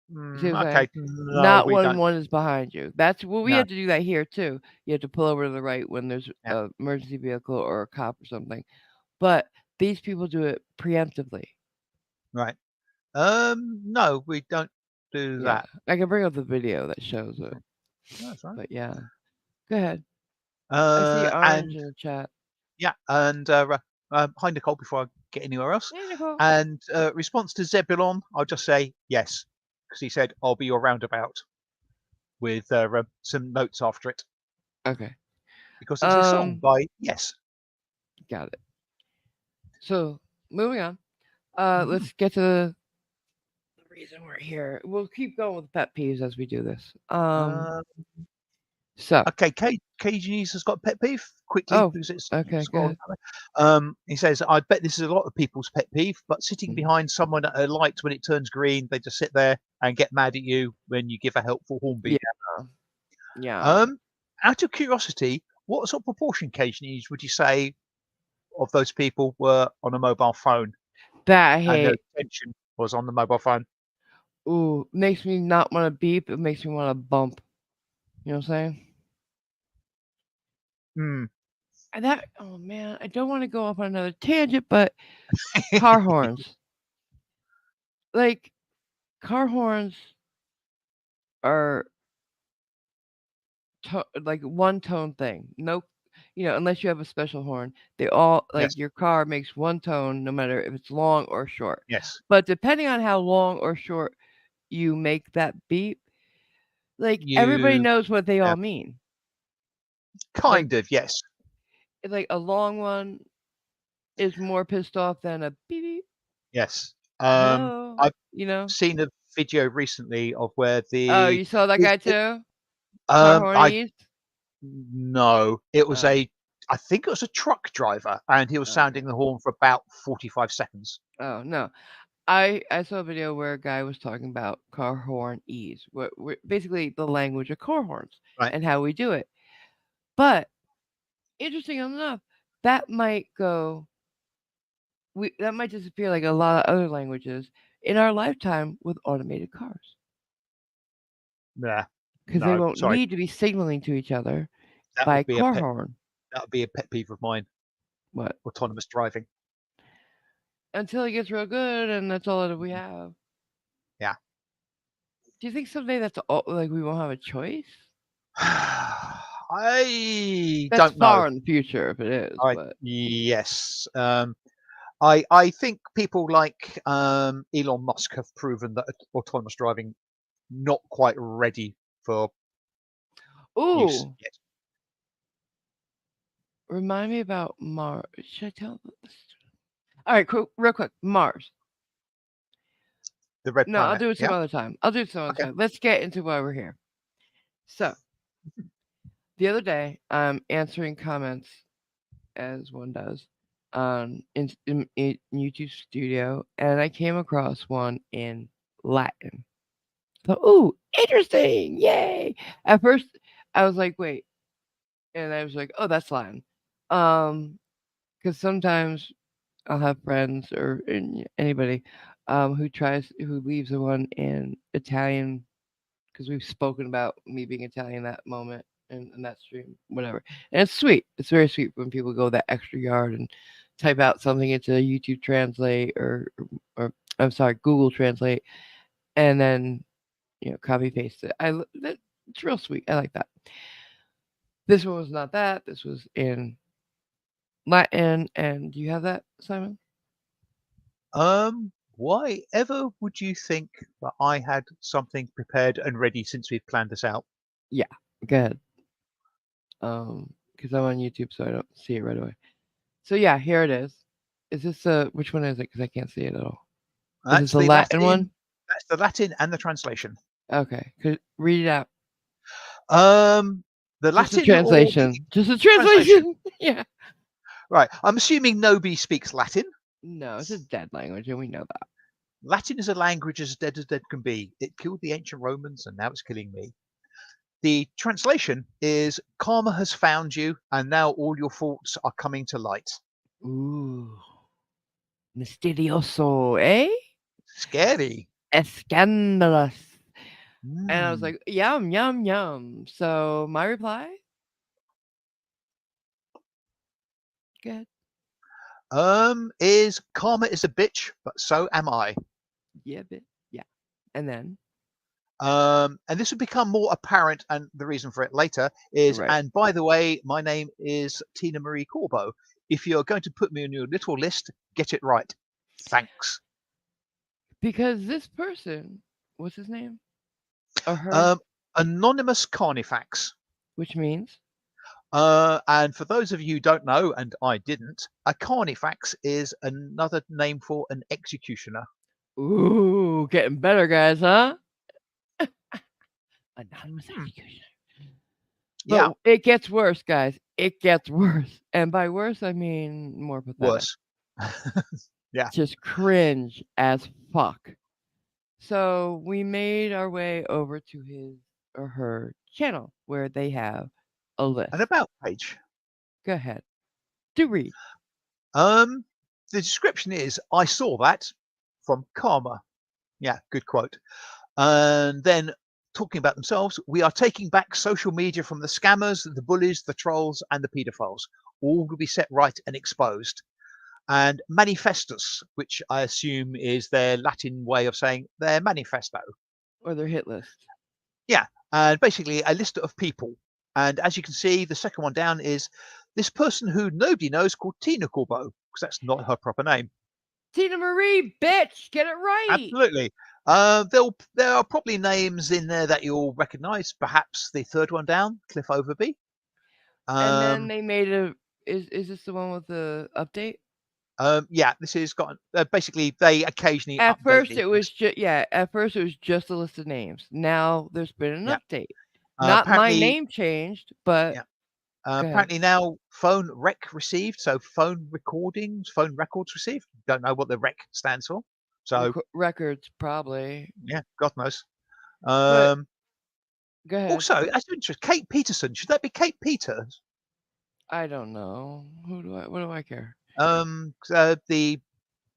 You see what I'm saying? okay. No, Not we when don't. one is behind you. That's well, we No. had to do that here too. You have to pull over to the right when there's Yeah. a emergency vehicle or a cop or something. But these people do it preemptively. Right. No, we don't do Yeah, that. I can bring up the video that shows it. No, that's right. But yeah, go ahead. I see orange And in the chat. yeah, and hi Nicole. Before I get anywhere else, Hey Nicole. and response to Zebulon, I'll just say yes because he said I'll be your roundabout with some notes after it Okay. because it's a song by Yes. Got it. So moving on. Mhm. Let's get to the reason we're here. We'll keep going with pet peeves as we do this. Uh, So okay, KG's has got a pet peeve quickly oh, because it's okay, go scrolling. ahead. He says, I bet this is a lot of people's pet peeve, but sitting Mhm. behind someone at a light when it turns green, they just sit there and get mad at you when you give a helpful horn Yeah, beep. yeah. Um, Out of curiosity, what sort of proportion KG's would you say of those people were on a mobile phone That I and their hate. attention was on the mobile phone? Ooh, makes me not want to beep. It makes me want to bump. You know what I'm saying? Hmm. And that. Oh man, I don't want to go off on another tangent, but car horns. Like car horns are like one tone thing. No, unless you have a special horn, they all Yes. like your car makes one tone no matter if it's long or short. Yes. But depending on how long or short you make that beep, like everybody You. knows what they Yeah. all mean. Like Kind of. Yes. a long one is more pissed off than a beep beep. Yes. Hello, I've you know. seen a video recently of where Oh, the you saw that is guy it, too? Car I hornies? no, it was Oh, a I think it was a truck driver, and he was okay. sounding the horn for about 45 seconds. Oh no. I saw a video where a guy was talking about car horn ease, what basically the language of car horns Right. and how we do it. But interesting enough, that might that might disappear like a lot of other languages in our lifetime with automated cars Yeah. because they No, won't sorry. need to be signaling to each other That by would be a car pet horn. that would be a pet peeve of mine, What? autonomous driving. Until it gets real good and that's all that we have. Yeah. Do you think someday that's all like we won't have a choice? I That's don't know. far in the future if it is, but Yes. I think people like Elon Musk have proven that autonomous driving not quite ready for use Ooh, yet. remind me about Mars. Should I tell this? All right, real quick. Mars. The red No, I'll planet. do it some Yeah. other time. I'll do it some other Okay. time. Let's get into why we're here. So, the other day, I'm answering comments as one does in YouTube Studio, and I came across one in Latin. So, ooh, interesting! Yay! At first, I was like, wait, and I was like, oh, that's Latin. Because sometimes I'll have friends or anybody who leaves the one in Italian because we've spoken about me being Italian that moment in that stream, whatever. And it's sweet. It's very sweet when people go that extra yard and type out something into YouTube Translate or I'm sorry, Google Translate, and then copy paste it. It's real sweet. I like that. This one was not that. This was in Latin. And do you have that, Simon? Why ever would you think that I had something prepared and ready since we've planned this out? Yeah. Go ahead. Because I'm on YouTube, so I don't see it right away. So yeah, here it is. Is this which one is it? Because I can't see it at all. Is this That's the the Latin Latin. one? That's the Latin and the translation. Okay, read it out. The Just the Latin or the translation. Just the translation? translation. Yeah. Right. I'm assuming nobody speaks Latin. No, it's a dead language, and we know that. Latin is a language as dead can be. It killed the ancient Romans, and now it's killing me. The translation is karma has found you, and now all your faults are coming to light. Ooh, misterioso, eh? Scary. Scandalous. And I was Mm. like, yum, yum, yum. So my reply? Good. Is karma is a bitch, but so am I. Yeah, bit. Yeah. And then? And this will become more apparent, and the reason for it later is, Right. and by the way, my name is Tina Marie Corbo. If you're going to put me on your little list, get it right. Thanks. Because this person, what's his name? Or her? Anonymous Carnifax. Which means? And for those of you who don't know, and I didn't, a Carnifax is another name for an executioner. Ooh, getting better, guys, huh? Anonymous executioner. Yeah, But it gets worse, guys. It gets worse. And by worse, I mean more pathetic. worse. Yeah. Just cringe as fuck. So we made our way over to his or her channel where they have a list. An about page. Go ahead. Do read. The description is, I saw that from Karma. Yeah, good quote. And then talking about themselves, we are taking back social media from the scammers, the bullies, the trolls, and the paedophiles. All will be set right and exposed. And manifestus, which I assume is their Latin way of saying their manifesto. Or their hit list. Yeah, and basically a list of people. And as you can see, the second one down is this person who nobody knows called Tina Corbo, because that's not her proper name. Tina Marie, bitch, get it right. Absolutely. There are probably names in there that you'll recognise. Perhaps the third one down, Cliff Overby. And then they made a. Is this the one with the update? Yeah, this is got basically they occasionally At update first these it was things. At first it was just a list of names. Now there's been an Yeah. update. Not my Apparently, name changed, but yeah. go ahead. Apparently now phone rec received, so phone records received. Don't know what the rec stands for. So Records probably. yeah, God knows. But go ahead. Also, that's interesting. Kate Peterson. Should that be Kate Peters? I don't know. What do I care? The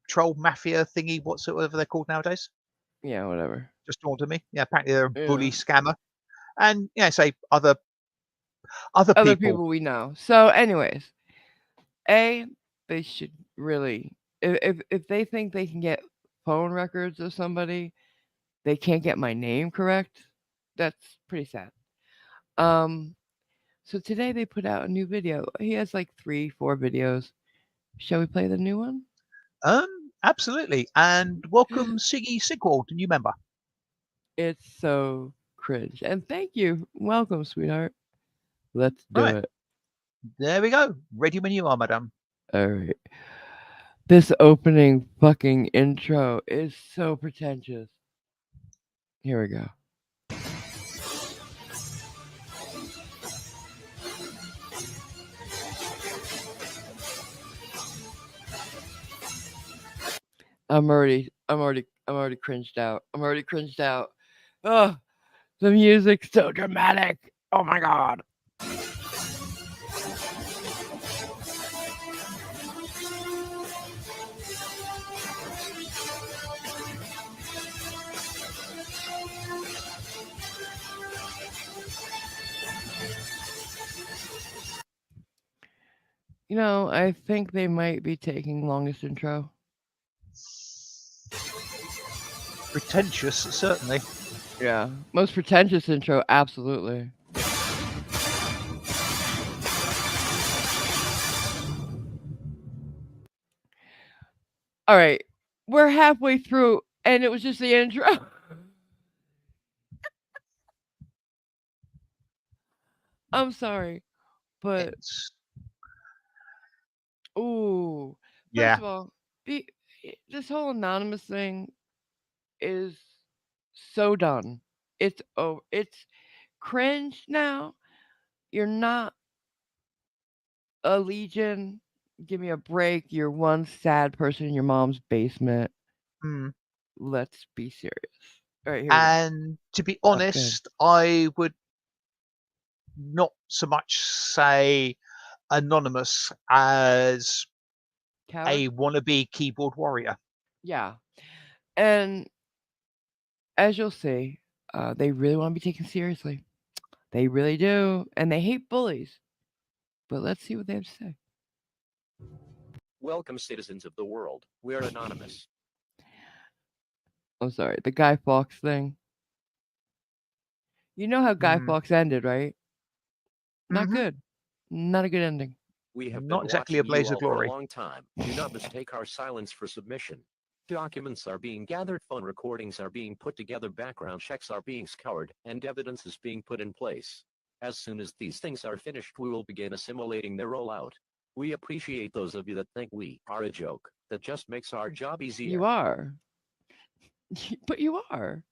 troll mafia thingy, whatever they're called nowadays. Yeah, whatever. Just dawned on me. Yeah, apparently they're a bully Yeah. scammer, and yeah, say other people. we know. So, anyways, they should really if they think they can get phone records of somebody, they can't get my name correct. That's pretty sad. So today they put out a new video. He has like 3-4 videos. Shall we play the new one? Absolutely. And welcome Siggy Sigwald, new member. It's so cringe. And thank you. Welcome, sweetheart. Let's do Right. it. There we go. Ready when you are, madam. All right. This opening fucking intro is so pretentious. Here we go. I'm already cringed out. I'm already cringed out. Oh, the music's so dramatic. Oh my god. I think they might be taking longest intro. Pretentious, certainly. Yeah. Most pretentious intro, absolutely. All right. We're halfway through and it was just the intro. I'm sorry. But It's ooh. First yeah. of all, this whole anonymous thing is so done. It's cringe now. You're not a legion. Give me a break. You're one sad person in your mom's basement. Mm. Let's be serious. All right, here we go. And to be Go ahead. honest, I would not so much say anonymous as Coward? a wannabe keyboard warrior. Yeah. And as you'll see, they really want to be taken seriously. They really do. And they hate bullies. But let's see what they have to say. Welcome, citizens of the world. We're anonymous. I'm sorry. The Guy Fawkes thing. You know how Guy Mm. Fawkes ended, right? Not Mhm. good. Not a good ending. We have Not been exactly a watching you blaze of all for a glory. long time. Do not mistake our silence for submission. Documents are being gathered, phone recordings are being put together, background checks are being scoured, and evidence is being put in place. As soon as these things are finished, we will begin assimilating their rollout. We appreciate those of you that think we are a joke. That just makes our job easier. You are. But you are.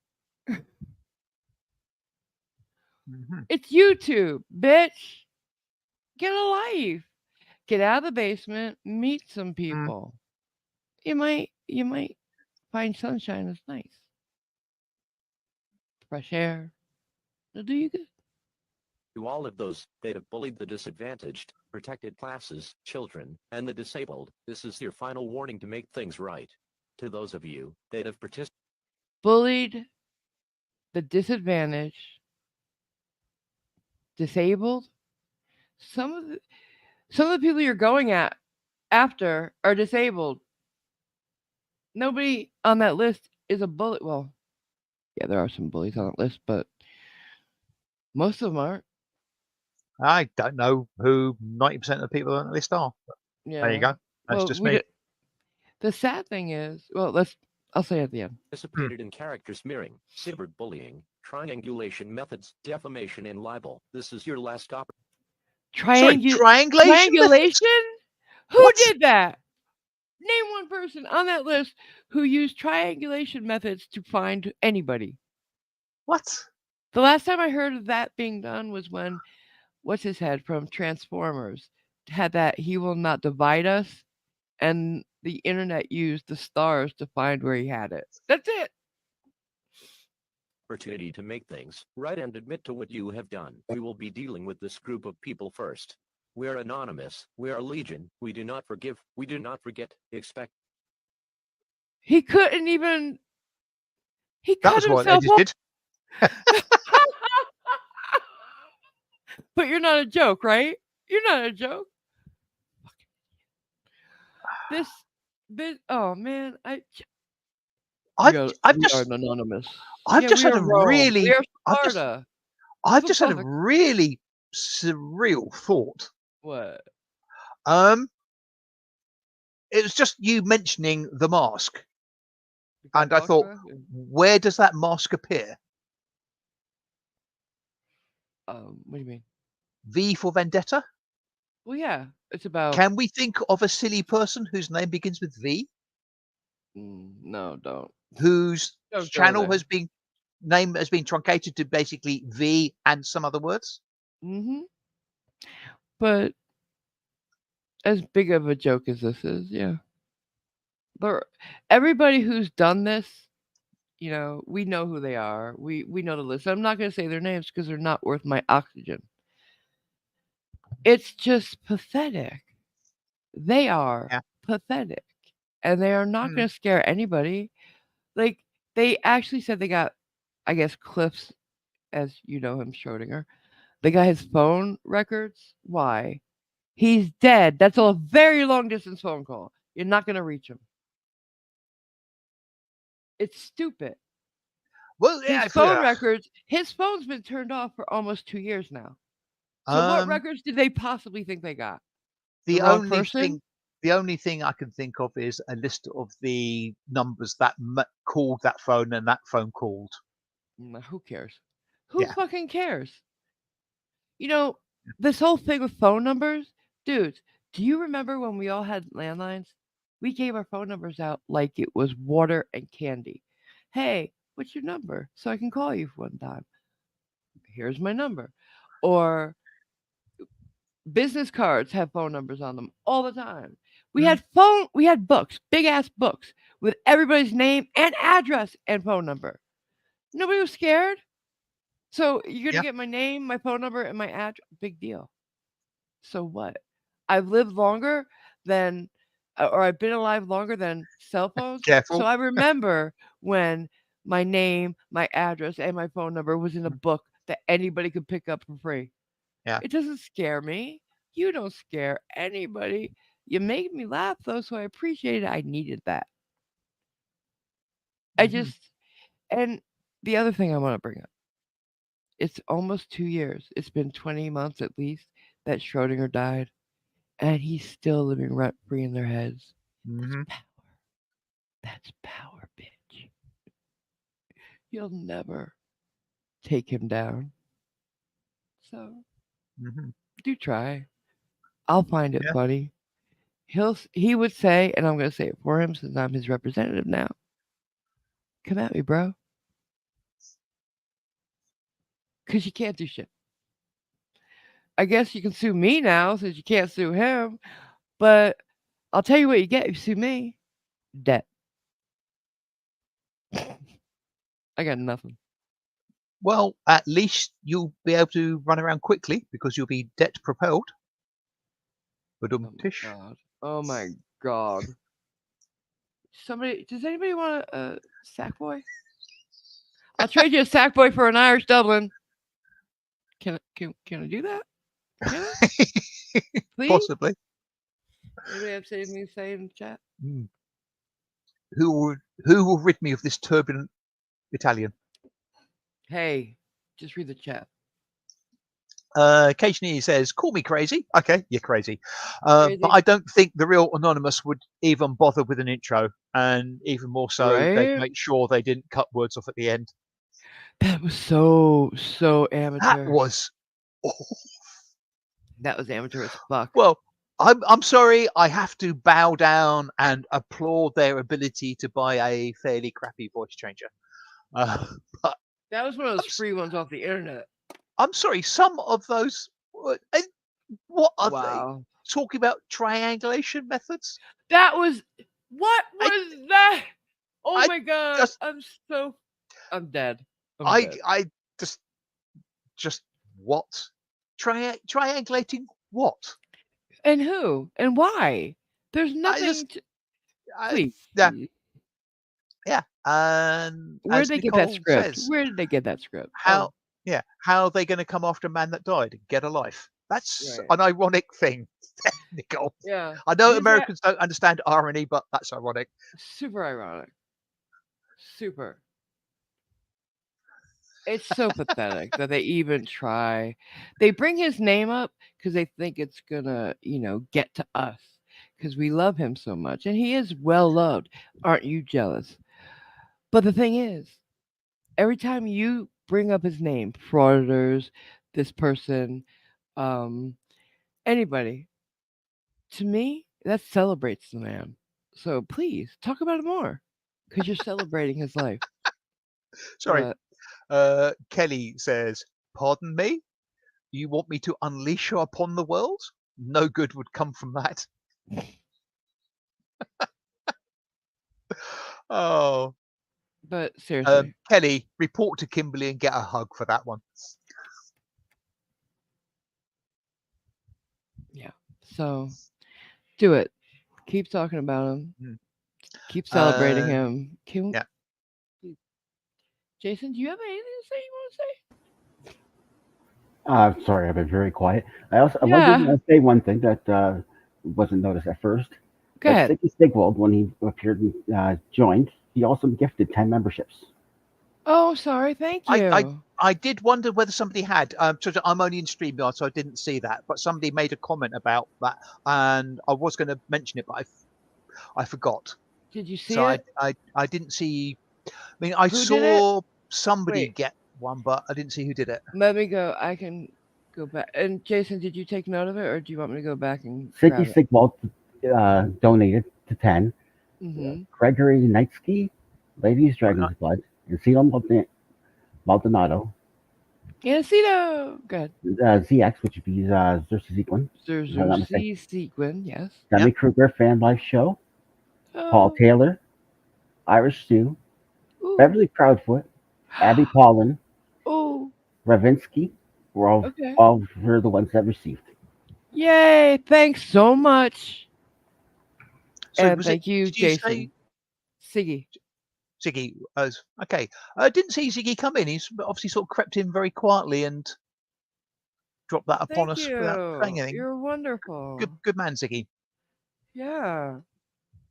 Mhm. It's YouTube, bitch. Get a life. Get out of the basement. Meet some people. You might find sunshine that's nice. Fresh air. It'll do you good. To all of those that have bullied the disadvantaged, protected classes, children, and the disabled, this is your final warning to make things right. To those of you that have participated, Bullied, the disadvantaged, disabled. Some of the some of the people you're going after are disabled. Nobody on that list is a bully. Well, yeah, there are some bullies on that list, but most of them aren't. I don't know who 90% of the people on the list are. There you Yeah. go. That's Well, just me. the sad thing is, well, I'll say it at the end. in character smearing, cyberbullying, triangulation methods, defamation, and libel. This is your last Sorry, triangulation? Triangulation? Who What? did that? Name one person on that list who used triangulation methods to find anybody. What? The last time I heard of that being done was when what's his head from Transformers had that "He will not divide us," and the internet used the stars to find where he had it. That's it. opportunity to make things right and admit to what you have done. We will be dealing with this group of people first. We are anonymous. We are legion. We do not forgive. We do not forget. Expect. He couldn't even. He That cut was what I himself just off. did. But you're not a joke, right? You're not a joke. This. Oh man, I've we are just anonymous. I've Yeah, just we had are a Rome. We really are I've just Sparta. I've So just had a fuck. really surreal thought. What? It was just you mentioning the mask, The Guy and I Fawkes thought, guy? Yeah. where does that mask appear? What do you mean? V for Vendetta? Well, yeah, it's about. Can we think of a silly person whose name begins with V, No, don't. whose Don't go channel there. has been name has been truncated to basically V and some other words? Mm-hmm. But as big of a joke as this is, yeah. There, everybody who's done this, we know who they are. We know the list. I'm not gonna say their names because they're not worth my oxygen. It's just pathetic. They are Yeah. pathetic, and they are not Mm, gonna scare anybody. Like they actually said they got, I guess Cliff's, as you know him, Schrodinger. They got his phone records. Why? He's dead. That's a very long distance phone call. You're not gonna reach him. It's stupid. well, His yeah, phone records, his phone's been turned off for almost 2 years now. So what um, records did they possibly think they got? The the wrong only person? thing the only thing I can think of is a list of the numbers that called that phone and that phone called. Who cares? Who Yeah. fucking cares? You know, this whole thing with phone numbers, dudes, do you remember when we all had landlines? We gave our phone numbers out like it was water and candy. Hey, what's your number? So I can call you one time. Here's my number. Or business cards have phone numbers on them all the time. Mm, We had books, big ass books with everybody's name and address and phone number. Nobody was scared. So you're yeah. gonna get my name, my phone number, and my address. Big deal. So what? I've lived longer than, or I've been alive longer than cell phones. So Careful. I remember when my name, my address, and my phone number was in a Mm, book that anybody could pick up for free. yeah. It doesn't scare me. You don't scare anybody. You made me laugh though, so I appreciate it. I needed that. I Hmm. just, and the other thing I want to bring up, it's almost 2 years. It's been 20 months at least that Schrodinger died, and he's still living rent free in their heads. That's Hmm. power. That's power, bitch. You'll never take him down. So Hmm. do try. I'll find it Yeah. funny. He would say, and I'm gonna say it for him since I'm his representative now. Come at me, bro. Because you can't do shit. I guess you can sue me now since you can't sue him. But I'll tell you what you get if you sue me: debt. I got nothing. Well, at least you'll be able to run around quickly because you'll be debt propelled. But Oh my tish. god. Oh my god. Does anybody want a sack boy? I'll trade you a sack boy for an Irish Dublin. Can I do that? Can I? Please? Possibly. Anybody have anything to say in the chat? Mm. Who will rid me of this turbulent Italian? Hey, just read the chat. Occasionally he says, "Call me crazy." Okay, you're crazy. But Crazy. I don't think the real anonymous would even bother with an intro, and even more so, they'd Right? make sure they didn't cut words off at the end. That was so That amateur. was awful. That was amateur as fuck. Well. I'm sorry. I have to bow down and applaud their ability to buy a fairly crappy voice changer. Uh, but That was one of I'm, those free ones off the internet. I'm sorry. Some of those. What are they Wow. talking about? Triangulation methods? That was what I was that? Oh I my god. just I'm dead. I'm I dead. I just what? Triangulating what? And who? And why? There's I nothing just to I please. yeah yeah. And Where'd as they get that Nicole script? says, Where did they get that script? how how are they going to come after a man that died and get a life? That's Right. an ironic thing, Nicole. Yeah. I know His a- Americans don't understand irony, but that's ironic. super ironic. Super. It's so pathetic that they even try. They bring his name up because they think it's gonna, get to us because we love him so much, and he is well loved. Aren't you jealous? But the thing is, every time you bring up his name, frauditors, this person, um, anybody. To me, that celebrates the man. So please talk about it more, because you're celebrating his life. Sorry. What? Kelly says, "Pardon me? You want me to unleash you upon the world? No good would come from that." Oh, But seriously, Kelly, report to Kimberly and get a hug for that one. yeah. So do it. Keep talking about him. Mm. Keep celebrating Uh, him. yeah. Jason, do you have anything to say you want to say? Sorry, I've been very quiet. I did Yeah. want to say one thing that wasn't noticed at first. Go ahead. Siggy Stigwald, when he appeared and joined, he also gifted 10 memberships. Oh, sorry. Thank you. I did wonder whether somebody had. So I'm only in StreamYard, so I didn't see that. But somebody made a comment about that, and I was going to mention it, but I forgot. Did you see So it? I didn't see. I mean, I Who did it? saw somebody Wait, get one, but I didn't see who did it. let me go. I can go back. And Jason, did you take note of it, or do you want me to go back and Siggy grab it? Stigwald donated to 10. Mm-hmm. Gregory Knightsky, Ladies Okay. Dragon's Blood, and Cito Maldonado, Yancito! Good. ZX, which would be Xerxes Equin, if I'm not mistaken. Zuzuzi Sequin, yes. Demi Kruger Fan Life Show, Paul Oh. Taylor, Irish Stew, Ooh. Beverly Proudfoot, Abby Paulin, Ooh. Ravinsky were Okay. all were the ones that received. Yay! Thanks so much. So And was it? thank you, Did you say Jason. Siggy. Ziggy? Okay. I didn't see Ziggy come in. He's obviously sort of crept in very quietly and dropped that upon Thank us without saying you. anything. You're wonderful. Good man, Ziggy. Yeah.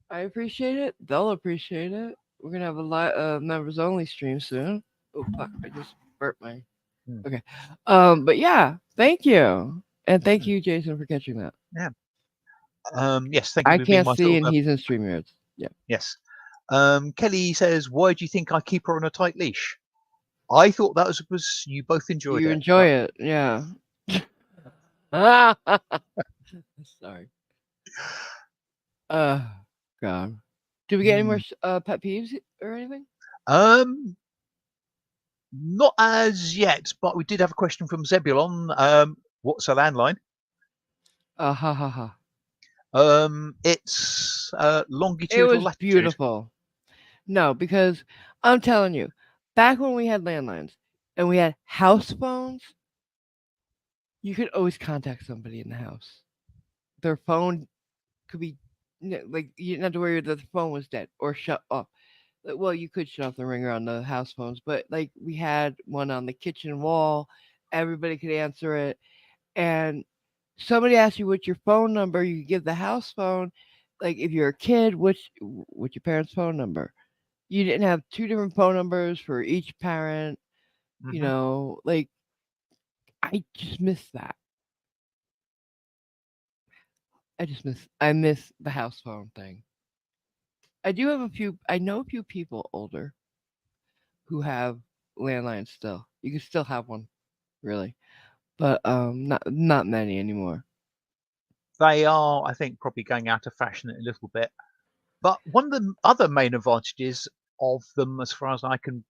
I appreciate it. They'll appreciate it. We're gonna have a lot of members only stream soon. Oh fuck! I just burnt my. Hmm. Okay. But yeah, thank you, and thank you, Jason, for catching that. Yeah. Yes. Thank you I for being can't my see, sort and of. he's in StreamYards. Yeah. Yes. Kelly says, "Why do you think I keep her on a tight leash?" I thought that was you both enjoyed You it, enjoy but it, yeah. Sorry. Uh, God. Do we get any more pet peeves or anything? um, not as yet. But we did have a question from Zebulon. What's a landline? Ha ha ha. It's It longitude or was latitude. beautiful. No, because I'm telling you, back when we had landlines and we had house phones, you could always contact somebody in the house. Their phone could be like you didn't have to worry that the phone was dead or shut off. Well, you could shut off the ringer on the house phones, but like we had one on the kitchen wall, everybody could answer it. And somebody asks you what's your phone number, you could give the house phone. Like if you're a kid, what's your parents' phone number? You didn't have two different phone numbers for each parent. Hmm. Like I just miss that. I miss the house phone thing. I do have a few. I know a few people older who have landlines still. You can still have one, really, but not many anymore. They are, I think, probably going out of fashion a little bit. But one of the other main advantages of them, as far as I can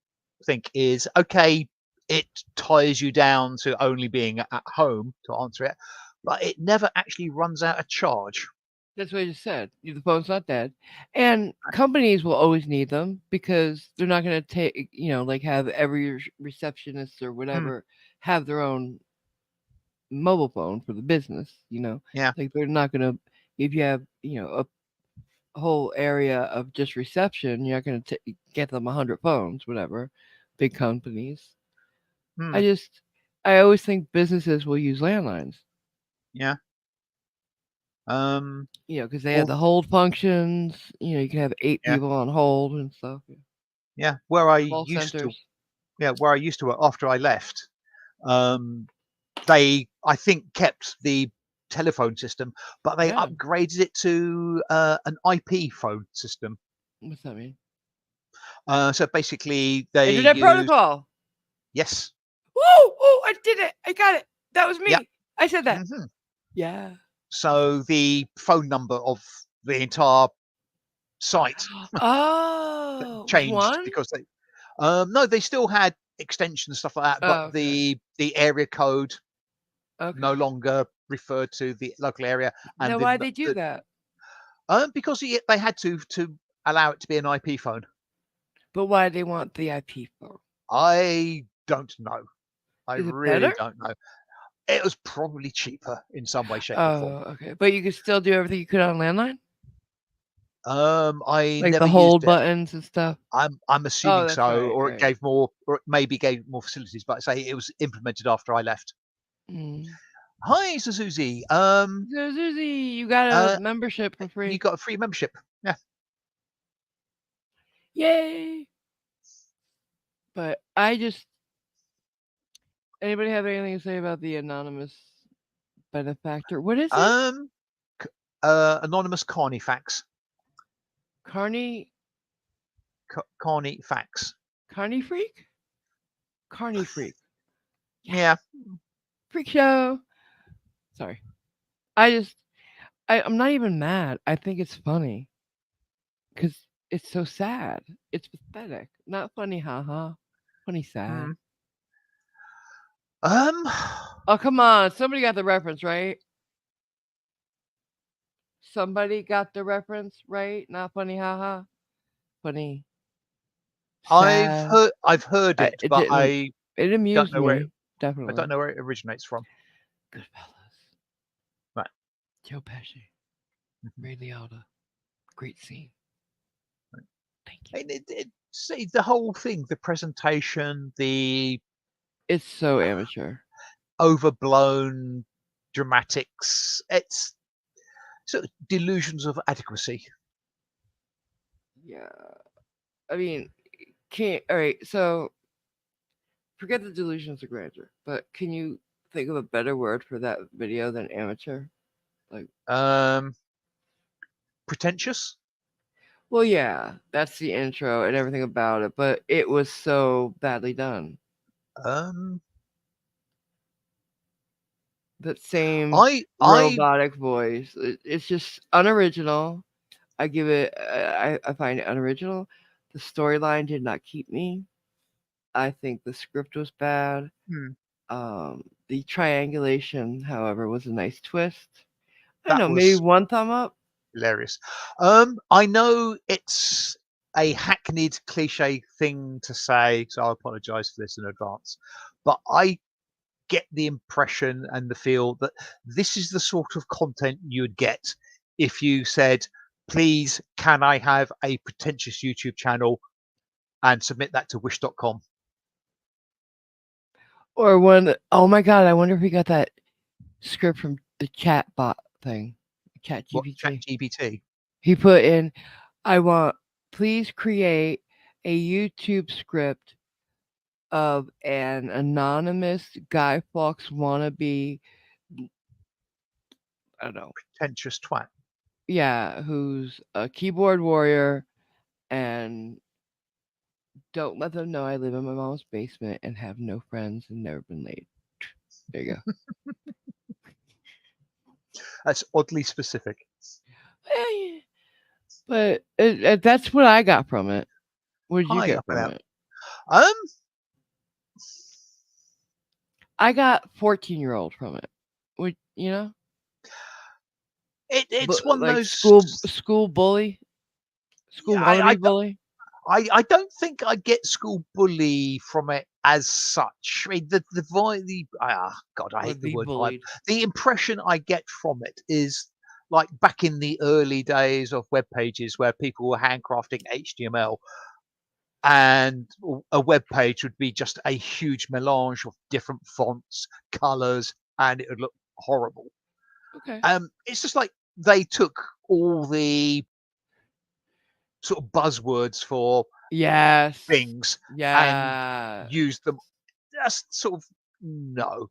think, is okay, it ties you down to only being at home to answer it, but it never actually runs out of charge. That's what I just said. The phone's not dead, and companies will always need them because they're not going to take like have every receptionist or Hmm. whatever have their own mobile phone for the business. Yeah. Like they're not going to if you have a whole area of just reception, you're not going to get them 100 phones, whatever. Big companies. Hmm. I always think businesses will use landlines. Yeah. Because they have Well, the hold functions. You can have 8 yeah. people on hold and stuff. Yeah. Yeah. Where I Call used to, centers. where I used to work after I left, um, they, I think, kept the telephone system, but they Yeah. upgraded it to an IP phone system. What's that mean? So basically, they Internet use protocol. yes, Woo! Oh, I did it! I got it. That was me. Yep. I said that. hmm Yeah. So the phone number of the entire site Oh, which changed one? because they no, they still had extensions and stuff like that, but Oh, okay. the area code Okay. no longer referred to the local area, and Now, why'd they do that? because they had to allow it to be an IP phone. But why they want the IP phone? I don't know. I Is it really better? don't know. It was probably cheaper in some way, shape, or form. Oh, okay. But you could still do everything you could on landline, I like never the used hold it. buttons and stuff. I'm Oh, assuming that's so, right. or Right. it maybe gave more facilities. But I say it was implemented after I left. Mm. Hi, Suzuki. So Susie, you got a Uh, membership for you free. got a free membership. Yeah. Yay! But I just anybody have anything to say about the anonymous benefactor? What is it? Um, Anonymous Carnifax. Carney Carnifax. Carney Freak? Carney Freak. Yeah. Freak show. Sorry. I'm not even mad. I think it's funny. Because it's so sad. It's pathetic. Not funny, haha. Funny, sad. Hmm. Um. Oh, come on. Somebody got the reference, right? Somebody got the reference, right? Not funny, haha. Funny, sad. I've heard it, It but didn't. It don't amused know where me, I don't definitely. know where it originates from. Goodfellas. Right. Joe Pesci. Mhm. Ray Liotta. Great scene. Right. Thank you. And see the whole thing, the presentation, the It's so amateur. overblown dramatics. It's sort of delusions of adequacy. Yeah. I mean, can't. All right. So forget the delusions of grandeur, but can you think of a better word for that video than amateur? Like, Um, Pretentious. well, yeah, that's the intro and everything about it, but it was so badly done. Um, That same I robotic voice, it's just unoriginal. I give it, I find it unoriginal. The storyline did not keep me. I think the script was bad. hmm, The triangulation, however, was a nice twist. I don't that know, maybe was one thumb up. hilarious. I know it's a hackneyed cliche thing to say, so I apologise for this in advance. But I get the impression and the feel that this is the sort of content you would get if you said, "Please, can I have a pretentious YouTube channel?" and submit that to wish.com. Or one, oh my god, I wonder if he got that script from the chat bot thing, Chat What GPT. ChatGPT? He put in, I want, please create a YouTube script of an anonymous Guy Fawkes wannabe, I don't know, Pretentious twat. yeah, who's a keyboard warrior and don't let them know I live in my mom's basement and have no friends and never been late. There you go. That's oddly specific. Eh, but that's what I got from it. What did you Hi, get up and from out. it? Um, I got 14-year-old from it. Would you know? it's one of Like those. school bully, school Yeah, wannabe bully. I don't think I get school bully from it as such. I mean, the vibe, God, I Or hate the the word vibe. bullied. The impression I get from it is like back in the early days of web pages where people were handcrafting HTML, and a web page would be just a huge melange of different fonts, colors, and it would look horrible. Okay. It's just like they took all the sort of buzzwords for Yes. things and Yeah. used them. Just sort of no.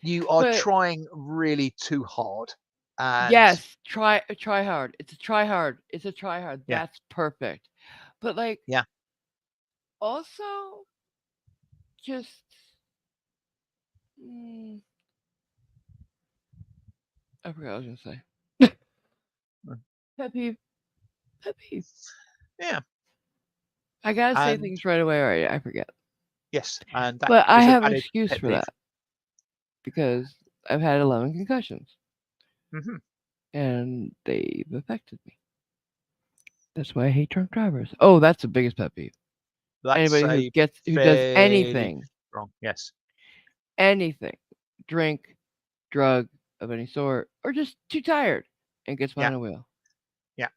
You are But trying really too hard, and yes, try hard. It's a try hard. It's a try hard. yeah, That's perfect. But like yeah, also just Mm, I forgot what I was gonna say. Mm. Pet peeve. Pet peeve. Yeah, I gotta say and things right away, or I forget. yes, and that But I is a have an valid excuse pet for peeve. that because I've had 11 concussions Hmm. and they've affected me. That's why I hate drunk drivers. Oh, that's the biggest pet peeve. That's Anybody a who does fairly anything, wrong. Yes. anything, drink, drug of any sort, or just too tired and gets Yeah. behind a wheel. Yeah.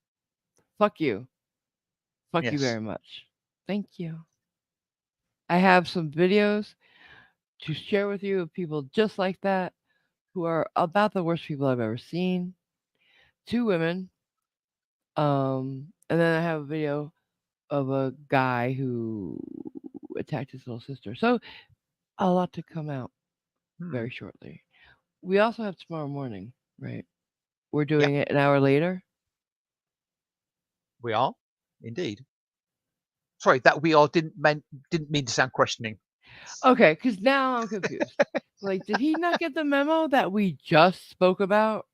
Fuck you. Fuck you Yes. very much. Thank you. I have some videos to share with you of people just like that who are about the worst people I've ever seen. Two women. And then I have a video of a guy who attacked his little sister. So a lot to come out Hmm. very shortly. We also have tomorrow morning, right? We're Yeah, doing it an hour later. we are indeed. Sorry, that we are didn't mean to sound questioning. Okay, because now I'm confused. Like, did he not get the memo that we just spoke about?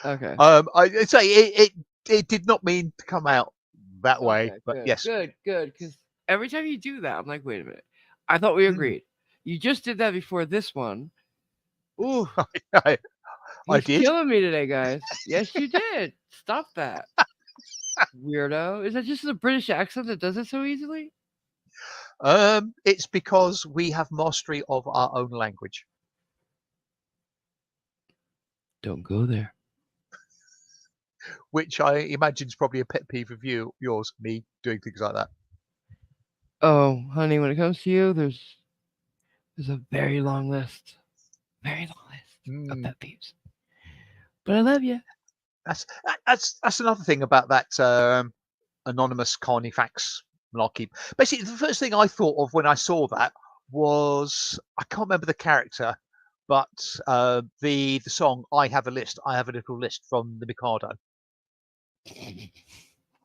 Okay. I say it did not mean to come out that way, Okay, but good, yes. good, good. Because every time you do that, I'm like, wait a minute. I thought we Hmm. agreed. You just did that before this one. Ooh, I, I he's did. killing me today, guys. Yes, you did. Stop that, weirdo. Is that just the British accent that does it so easily? It's because we have mastery of our own language, Don't go there. which I imagine is probably a pet peeve of yours, me doing things like that. Oh, honey, when it comes to you, there's a very long list, of Mm, pet peeves. But I love you. that's another thing about that anonymous Carnifex malarkey. Basically, the first thing I thought of when I saw that was I can't remember the character, but the song "I Have a List." I have a little list from the Mikado.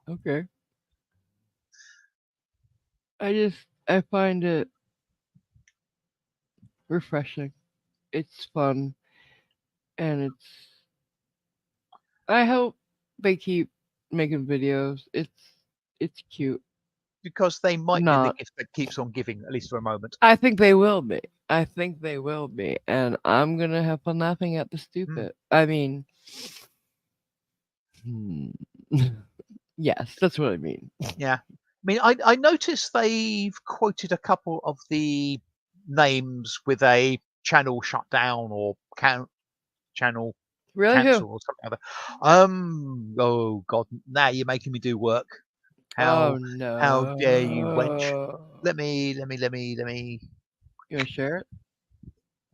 Okay. I find it refreshing. It's fun, and I hope they keep making videos. It's cute. Because they might be the Not. gift that keeps on giving, at least for a moment. I think they will be. I think they will be, and I'm gonna have fun laughing at the Mm, stupid. I mean, hmm. Yes, that's what I mean. yeah. I mean, I noticed they've quoted a couple of the names with a channel shutdown or channel Really, who? cancel or something like that. Oh God, now you're making me do work. Oh How dare you, wench? no! Let me. You wanna share it?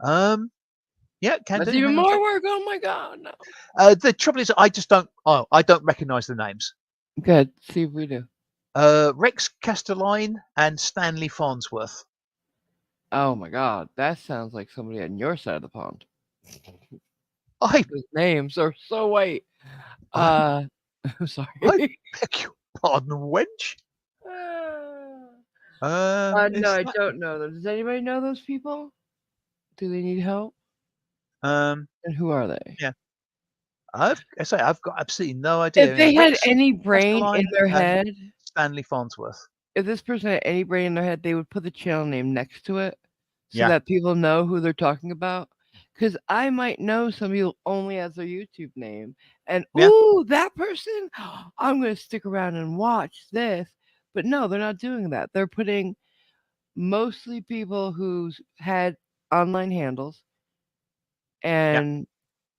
Um, yeah, can That's do. even Hang on a more sec. work. Oh my god, no. The trouble is, I just don't. Oh, I don't recognise the names. Good. See if we do. Rex Castelline and Stanley Farnsworth. Oh my god, that sounds like somebody on your side of the pond. I, Those names are so white. I, I'm I sorry. beg your pardon, wench. No, Is I that don't know them. Does anybody know those people? Do they need help? um? And who are they? Yeah, I've got absolutely no If idea. they had Rex any brain in Castelline their and head, Stanley Farnsworth. if this person had any brain in their head, they would put the channel name next to it so Yeah, that people know who they're talking about. Because I might know some people only as their YouTube name. And, yeah, ooh, that person, I'm going to stick around and watch this. But no, they're not doing that. They're putting mostly people who's had online handles. yeah. And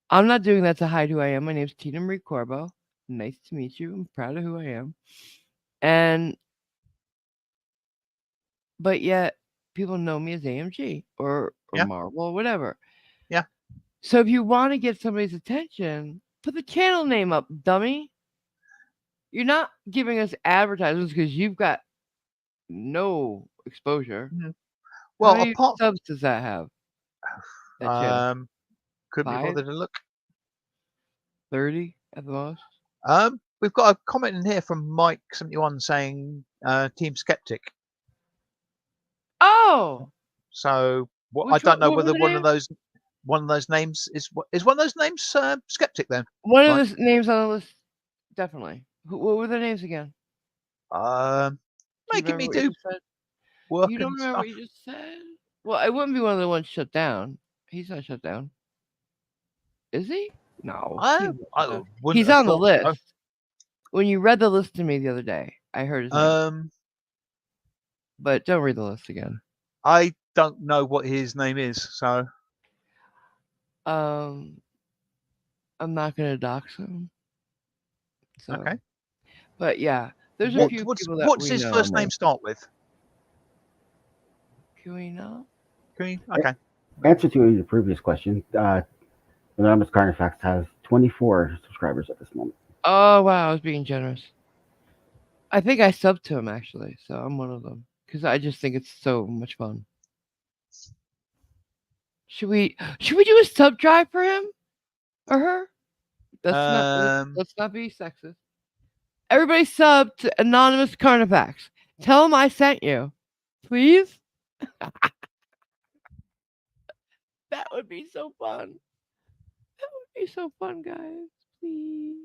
I'm not doing that to hide who I am. My name's Tina Marie Corbo. Nice to meet you. I'm proud of who I am. And but yet people know me as AMG or Yeah, Marvel or whatever. yeah, So if you want to get somebody's attention, put the channel name up, dummy. You're not giving us advertisements because you've got no exposure. mhm. How Well, many apart subs does that have? That channel? couldn't be 5, bothered to look. 30 at the most? We've got a comment in here from Mike71 saying Team Skeptic. Oh, So What I Which don't know what were whether the names? one of those names is one of those names skeptic then. One of Right. the names on the list, definitely. What were the names again? Um, Do you making remember me what you do just said? work You don't and remember stuff. what you just said? Well, it wouldn't be one of the ones shut down. He's not shut down, is he? No, I I wouldn't he's have on the thought list. so. When you read the list to me the other day, I heard his name, Um, but don't read the list again. I don't know what his name is, so Um, I'm not gonna dox him. So, okay. but yeah, there's a What few what's people that what does we his know on first name there. start with? Can we know? Can we? Okay. Answer to your previous question, Anonymous Carnifex has 24 subscribers at this moment. Oh wow, I was being generous. I think I subbed to him actually, so I'm one of them because I just think it's so much fun. Should we do a sub drive for him or her? Um, Let's not be sexist. Everybody sub to Anonymous Carnifex. Tell him I sent you, please. That would be so fun. That would be so fun, guys. Please,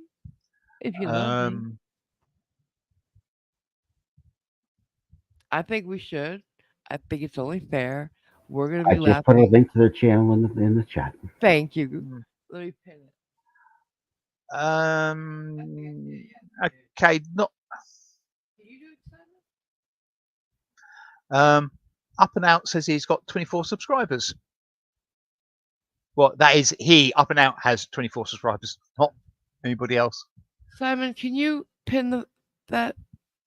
if you love me, um, I think we should. I think it's only fair. We're gonna I be just put a laughing. link to their channel in the chat. Thank you. hmm, Let me pin it. um, okay. Not Can you do it, Simon? Up and Out says he's got 24 subscribers. Well, that is he. Up and Out has 24 subscribers, not anybody else. Simon, can you pin that,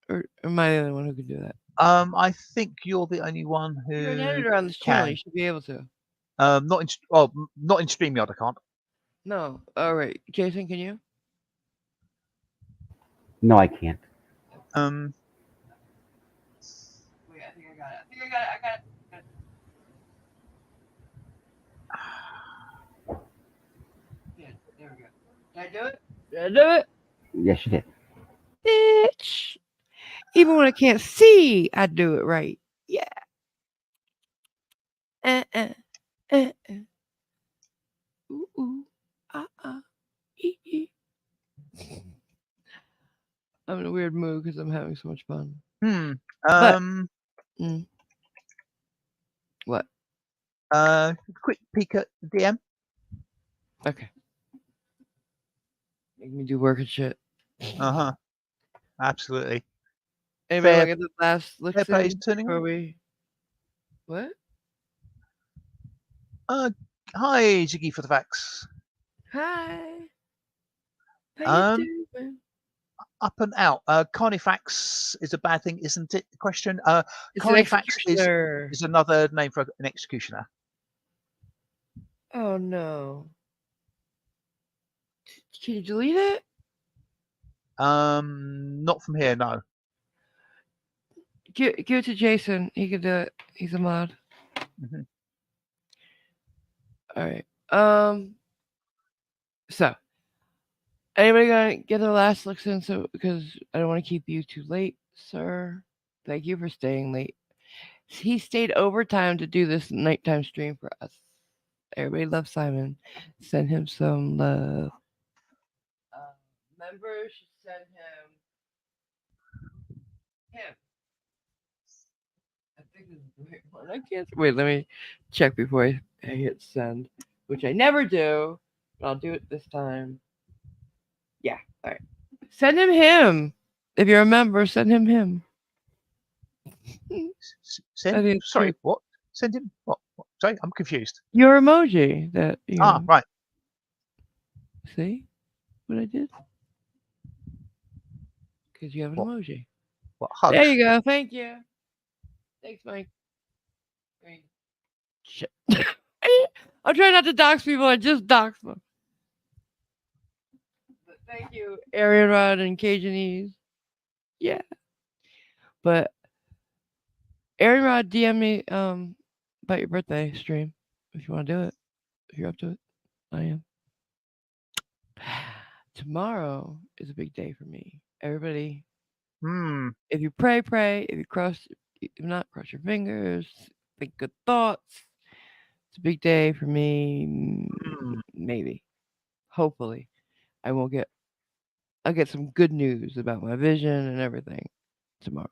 or am I the only one who can do that? I think you're the only one You're an who editor on this channel. You can. should be able to. Not in well, not in StreamYard. I can't. No. All right, Jason, can you? No, I can't. Um, Wait, I think I got it. I think I got it. I got it. Yeah, there we go. Did I do it? Did I do it? Yes, you did. Bitch. Even when I can't see, I do it right. Yeah. Uh. Ooh ooh. Ee ee. I'm in a weird mood because I'm having so much fun. hmm. But Um. what? Quick peek at the DM. Okay. Make me do work and shit. Uh-huh. Absolutely. Anybody want Fair to get the last looks fair play is in turning before on. we? What? Hi Ziggy for the facts. Hi. How you Um, doing? Up and Out. Carnifax is a bad thing, isn't it? Question. It's an Carnifax executioner. is another name for an executioner. Oh no. Can you delete it? Not from here, no. Give it to Jason. He can do it. He's a mod. hmm All right. So anybody gonna get the last looks in? So because I don't want to keep you too late, sir. Thank you for staying late. He stayed overtime to do this nighttime stream for us. Everybody loves Simon. Send him some love. Members should send him. I think this is the right one. I can't wait. Let me check before I hit send, which I never do, but I'll do it this time. Yeah. All right. Send him. If you're a member, send him. I Send. think it's Sorry, cute. what? Send him. What? Sorry, I'm confused. Your emoji that Right. see what I did? Because you have an What? emoji. What? There Hugs. you go. Thank you. Thanks, Mike. Green. Shit. I'm trying not to dox people. I just dox them. But thank you, Arian Rod and Cajunese. Yeah. But Arian Rod, DM me about your birthday stream if you want to do it. If you're up to it, I am. Tomorrow is a big day for me. Everybody, Hmm. if you pray, pray. If you cross, if not, cross your fingers. Think good thoughts. It's a big day for me. Hmm. Maybe, hopefully, I won't get. I'll get some good news about my vision and everything tomorrow.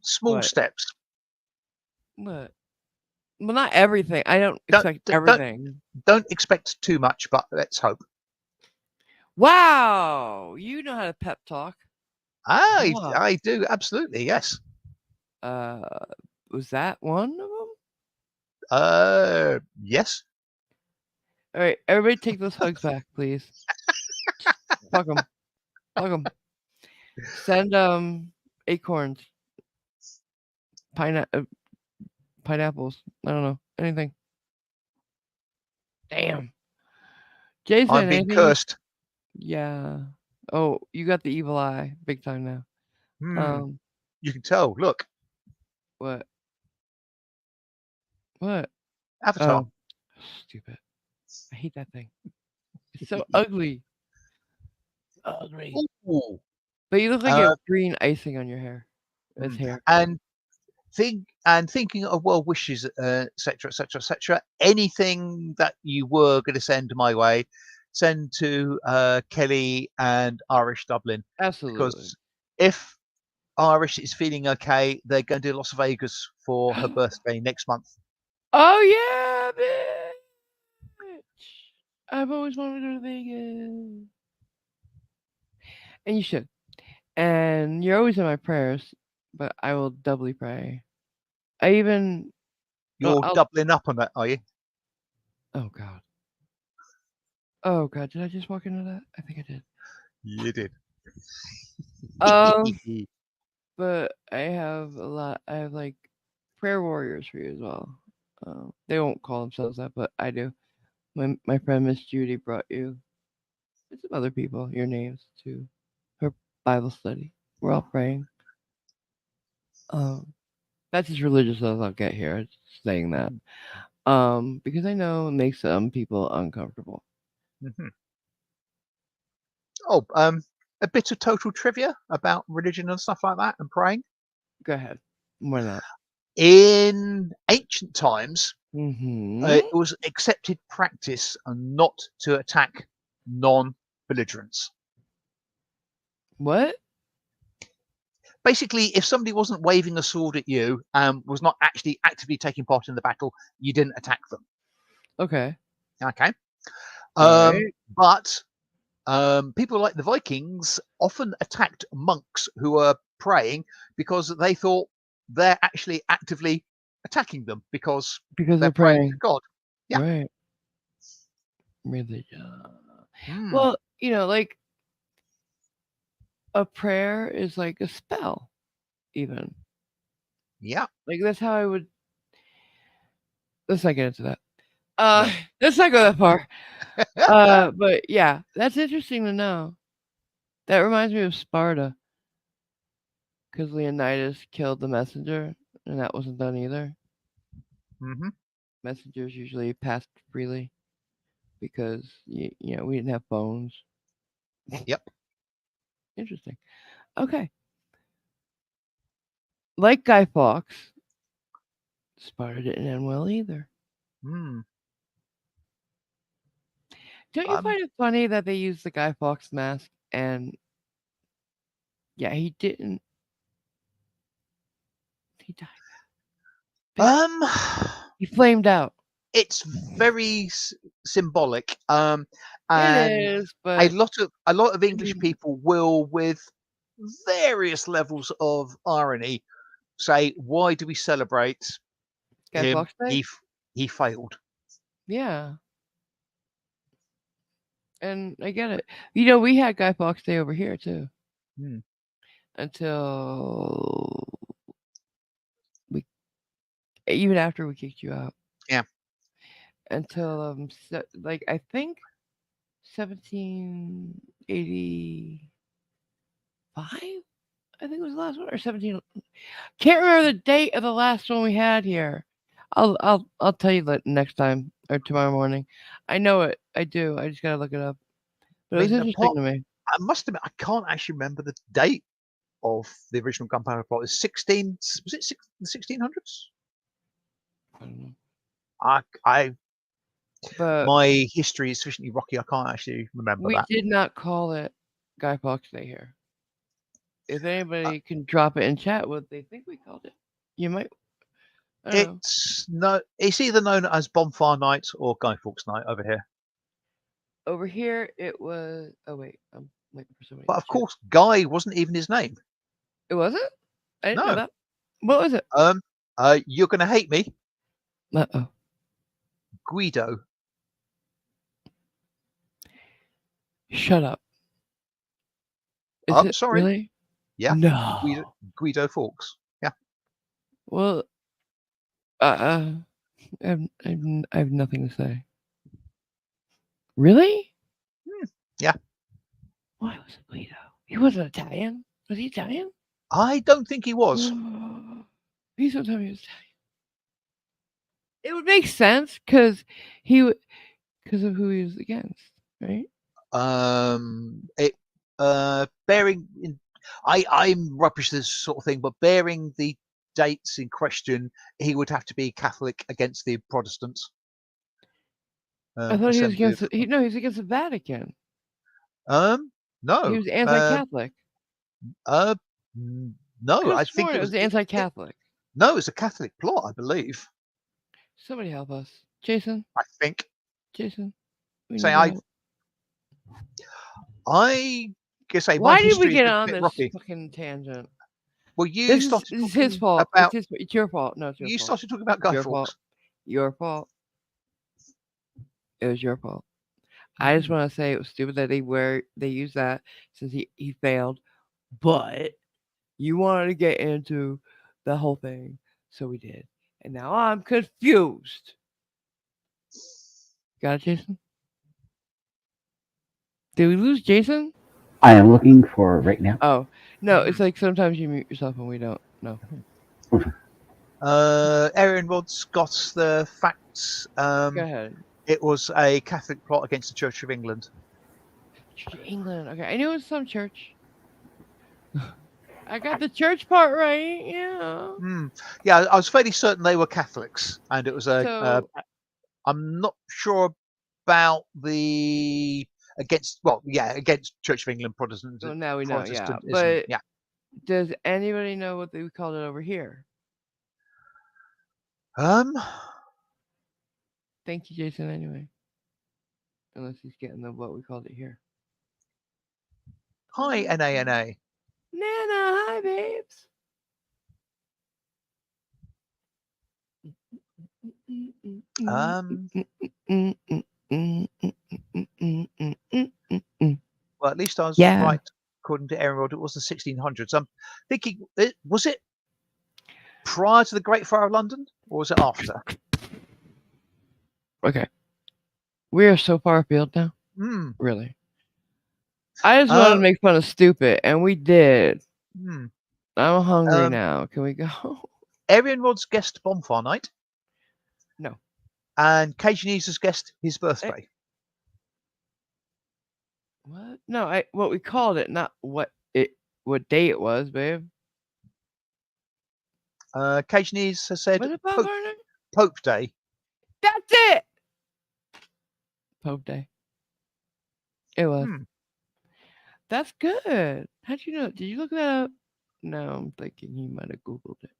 Small What? steps. What? Well, not everything. I don't Don't expect don't everything. don't expect too much, but let's hope. Wow, you know how to pep talk. I Wow. I do absolutely, yes. Uh, was that one of them? Yes. All right, everybody, take those hugs back, please. Fuck them. Fuck them. Send acorns, pineapples. I don't know anything. Damn. I'm Jason, being anything? cursed. Yeah. Oh, you got the evil eye, big time now. Hmm. Um, You can tell. Look, what? What? Avatar. Oh, stupid. I hate that thing. It's so ugly. Ugly. Ooh. But you look like you Uh, have green icing on your hair. His mm. hair. and thinking of well wishes, etc., etc., etc. Anything that you were going to send my way, send to Kelly and Irish Dublin, Absolutely. because if Irish is feeling okay, they're going to Las Vegas for her birthday next month. Oh yeah, bitch. I've always wanted to go to Vegas. And you should. And you're always in my prayers, but I will doubly pray. I even You're I'll doubling up on that, are you? oh god. Oh god, did I just walk into that? I think I did. You did. Um but I have like prayer warriors for you as well. They won't call themselves that, but I do. My friend Miss Judy brought you and some other people, your names, to her Bible study. We're all praying. Um, that's as religious as I'll get here. Just saying that. Because I know it makes some people uncomfortable. Mhm. Oh, a bit of total trivia about religion and stuff like that and praying. Go ahead. Why not? In ancient times, Mm-hmm. it was accepted practice not to attack non-belligerents. What? Basically, if somebody wasn't waving a sword at you and was not actually actively taking part in the battle, you didn't attack them. Okay. Okay. All right. But people like the Vikings often attacked monks who were praying because they thought they're actually actively attacking them because Because they're they're praying to praying. God. Yeah. Right. Religion. Mm, Well, like a prayer is like a spell, even. yeah. Like that's how I would. Let's not get into that. Uh, No. let's not go that far. But yeah, that's interesting to know. That reminds me of Sparta, because Leonidas killed the messenger, and that wasn't done either. hmm Messengers usually passed freely because we didn't have phones. Yep. Interesting. Okay, like Guy Fawkes, Sparta didn't end well either. Mm. Don't you Um, find it funny that they used the Guy Fawkes mask and yeah, he didn't. He died. um, He flamed out. it's very symbolic. It And is, but a lot of I English mean, people will, with various levels of irony, say, "Why do we celebrate Guy him? Fawkes Day. He failed." Yeah, and I get it. We had Guy Fawkes Day over here too Hmm. until we, even after we kicked you out, Yeah. until like I think 1785. I think it was the last one or 17. Can't remember the date of the last one we had here. I'll tell you that next time or tomorrow morning. I know it. I do. I just gotta look it up. But I it was mean, interesting to me. I must admit, I can't actually remember the date of the original gunpowder plot. Is 16? Was it the 1600s? I don't know. I But my history is sufficiently rocky. I can't actually remember we that. did not call it Guy Fawkes Day here. If Uh, anybody can drop it in chat what they think we called it, you might. I don't know. It's either known as Bonfire Night or Guy Fawkes Night over here. Over here, it was. Oh wait, I'm waiting for somebody But to of chat. course, Guy wasn't even his name. It wasn't. I didn't know No. that. What was it? Um. You're gonna hate me, Uh-oh. Guido. Shut up. Is it Sorry. really? Yeah. Guido, No. Guido Fawkes. Yeah. Well, uh, I have nothing to say. Really? Hmm, yeah. Why was it Guido? He wasn't Italian. Was he Italian? I don't think he was. Please don't tell me he was Italian. It would make sense because because of who he was against, right? It bearing in, I'm rubbish at this sort of thing, but bearing the dates in question, he would have to be Catholic against the Protestants. I thought he was Assembly against. of, No, he was against the Vatican. He no, was anti-Catholic. uh, I no, could have I think sworn it was anti-Catholic. no, it's a Catholic plot, I believe. Somebody help us, Jason. I think. Jason, we Say need your help. I guess my Why did we history is get a on bit this rocky. fucking tangent? Well, you This started is his talking fault. about It's your fault. No, it's your you fault. started talking about Guy Your fault. Fawkes. Your fault. It was your fault. I just want to say it was stupid that they used that since he failed, but you wanted to get into the whole thing, so we did, and now I'm confused. Got it, Jason? Did we lose Jason? I am looking for right now. Oh no, it's like sometimes you mute yourself and we don't. No. Aaron Rod's got the facts. Go ahead. It was a Catholic plot against the Church of England. Church of England. Okay, I knew it was some church. I got the church part right. Yeah. Yeah, I was fairly certain they were Catholics, and it was So I'm not sure about the against. Well, yeah, against Church of England well, now we know. Yeah, Protestantism. but Yeah. does anybody know what they called it over here? Um. Thank you, Jason. Anyway, unless he's getting the what we called it here. Hi, NANA. Nana, hi, babes. Um. Well, at least I was Yeah. right. According to Aaron Rod, it was the 1600s. I'm thinking, was it prior to the Great Fire of London, or was it after? Okay. We are so far afield now. Hmm. Really. I just wanted to make fun of stupid, and we did. I'm hungry now. Can we go? Aaron Rod's guessed Bonfire Night. No. And Cajunese has guessed his birthday. What? No, what we called it, not what day it was, babe. Cajunese has said Was it Bob Varner? Pope Day. That's it. Pope Day. It was. That's good. How'd you know? Did you look that up? No, I'm thinking he might have Googled it.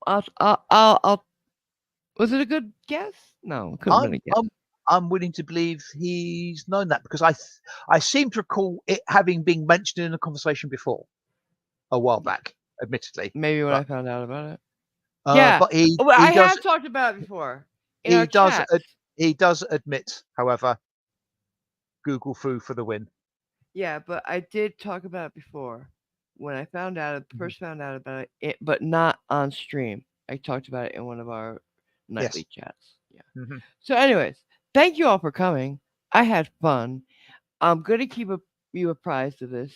I'll. Was it a good guess? No, it couldn't have been a guess. I'm willing to believe he's known that because I seem to recall it having been mentioned in a conversation before, a while back, admittedly. Maybe when I found out about it. Yeah, but I have talked about it before. He does admit, however, Google foo for the win. Yeah, but I did talk about it before. When I found out, first found out about it, but not on stream. I talked about it in one of our nightly chats. Yeah. So, anyways, thank you all for coming. I had fun. I'm gonna keep you apprised of this.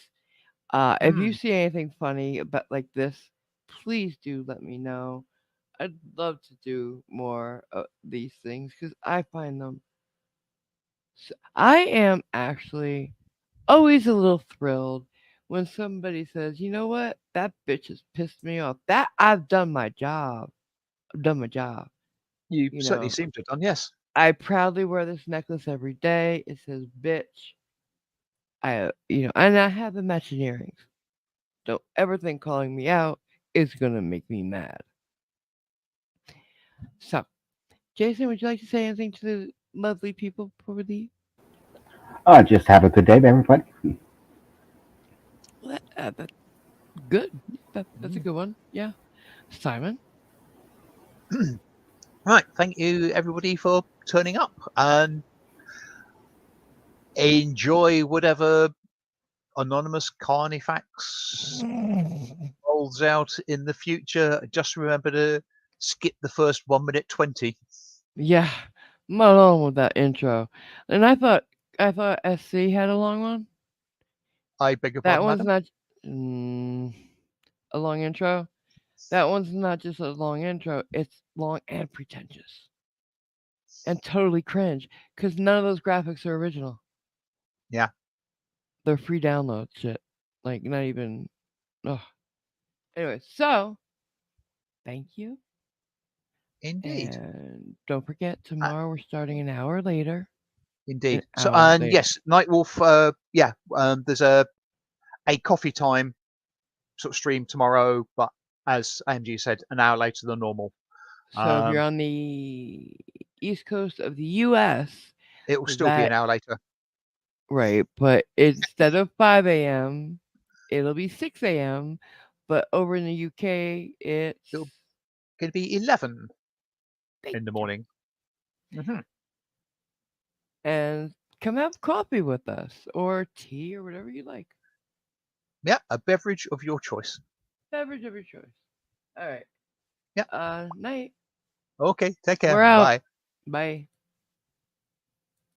If you see anything funny about like this, please do let me know. I'd love to do more of these things because I find them. I am actually always a little thrilled when somebody says, you know what, that bitch has pissed me off. That I've done my job. I've done my job. You You certainly know, seem to have done, yes. I proudly wear this necklace every day. It says bitch. And I have the matching earrings. Don't ever think calling me out is gonna make me mad. So, Jason, would you like to say anything to the lovely people before we leave? Just have a good day, everybody. That's good. That's a Mm. good one. Yeah. Simon? Right, thank you everybody for turning up, and enjoy whatever anonymous Carnifex rolls out in the future. Just remember to skip the first 1 minute 20. Yeah. I'm along with that intro. And I thought SC had a long one. I beg your That pardon, one's madam. not mm, a long intro. That one's not just a long intro, it's long and pretentious. And totally cringe. Because none of those graphics are original. Yeah, They're free download shit. Like not even ugh. Anyway, so thank you. indeed. And don't forget Uh, tomorrow we're starting an hour later. An Indeed. So, hour and later. yes, Nightwolf. Yeah, there's a coffee time sort of stream tomorrow, but as AMG said, an hour later than normal. So if you're Um, on the east coast of the US, it will still be an that hour later. right, but instead of 5 a.m., it'll be 6 a.m. But over in the UK, it's It'll going to be 11 thank in the you. morning. Hmm. And come have coffee with us or tea or whatever you like. Yeah, a beverage of your choice. Beverage of your choice. All right. Yeah. Night. Okay. Take care. We're out. Bye. Bye.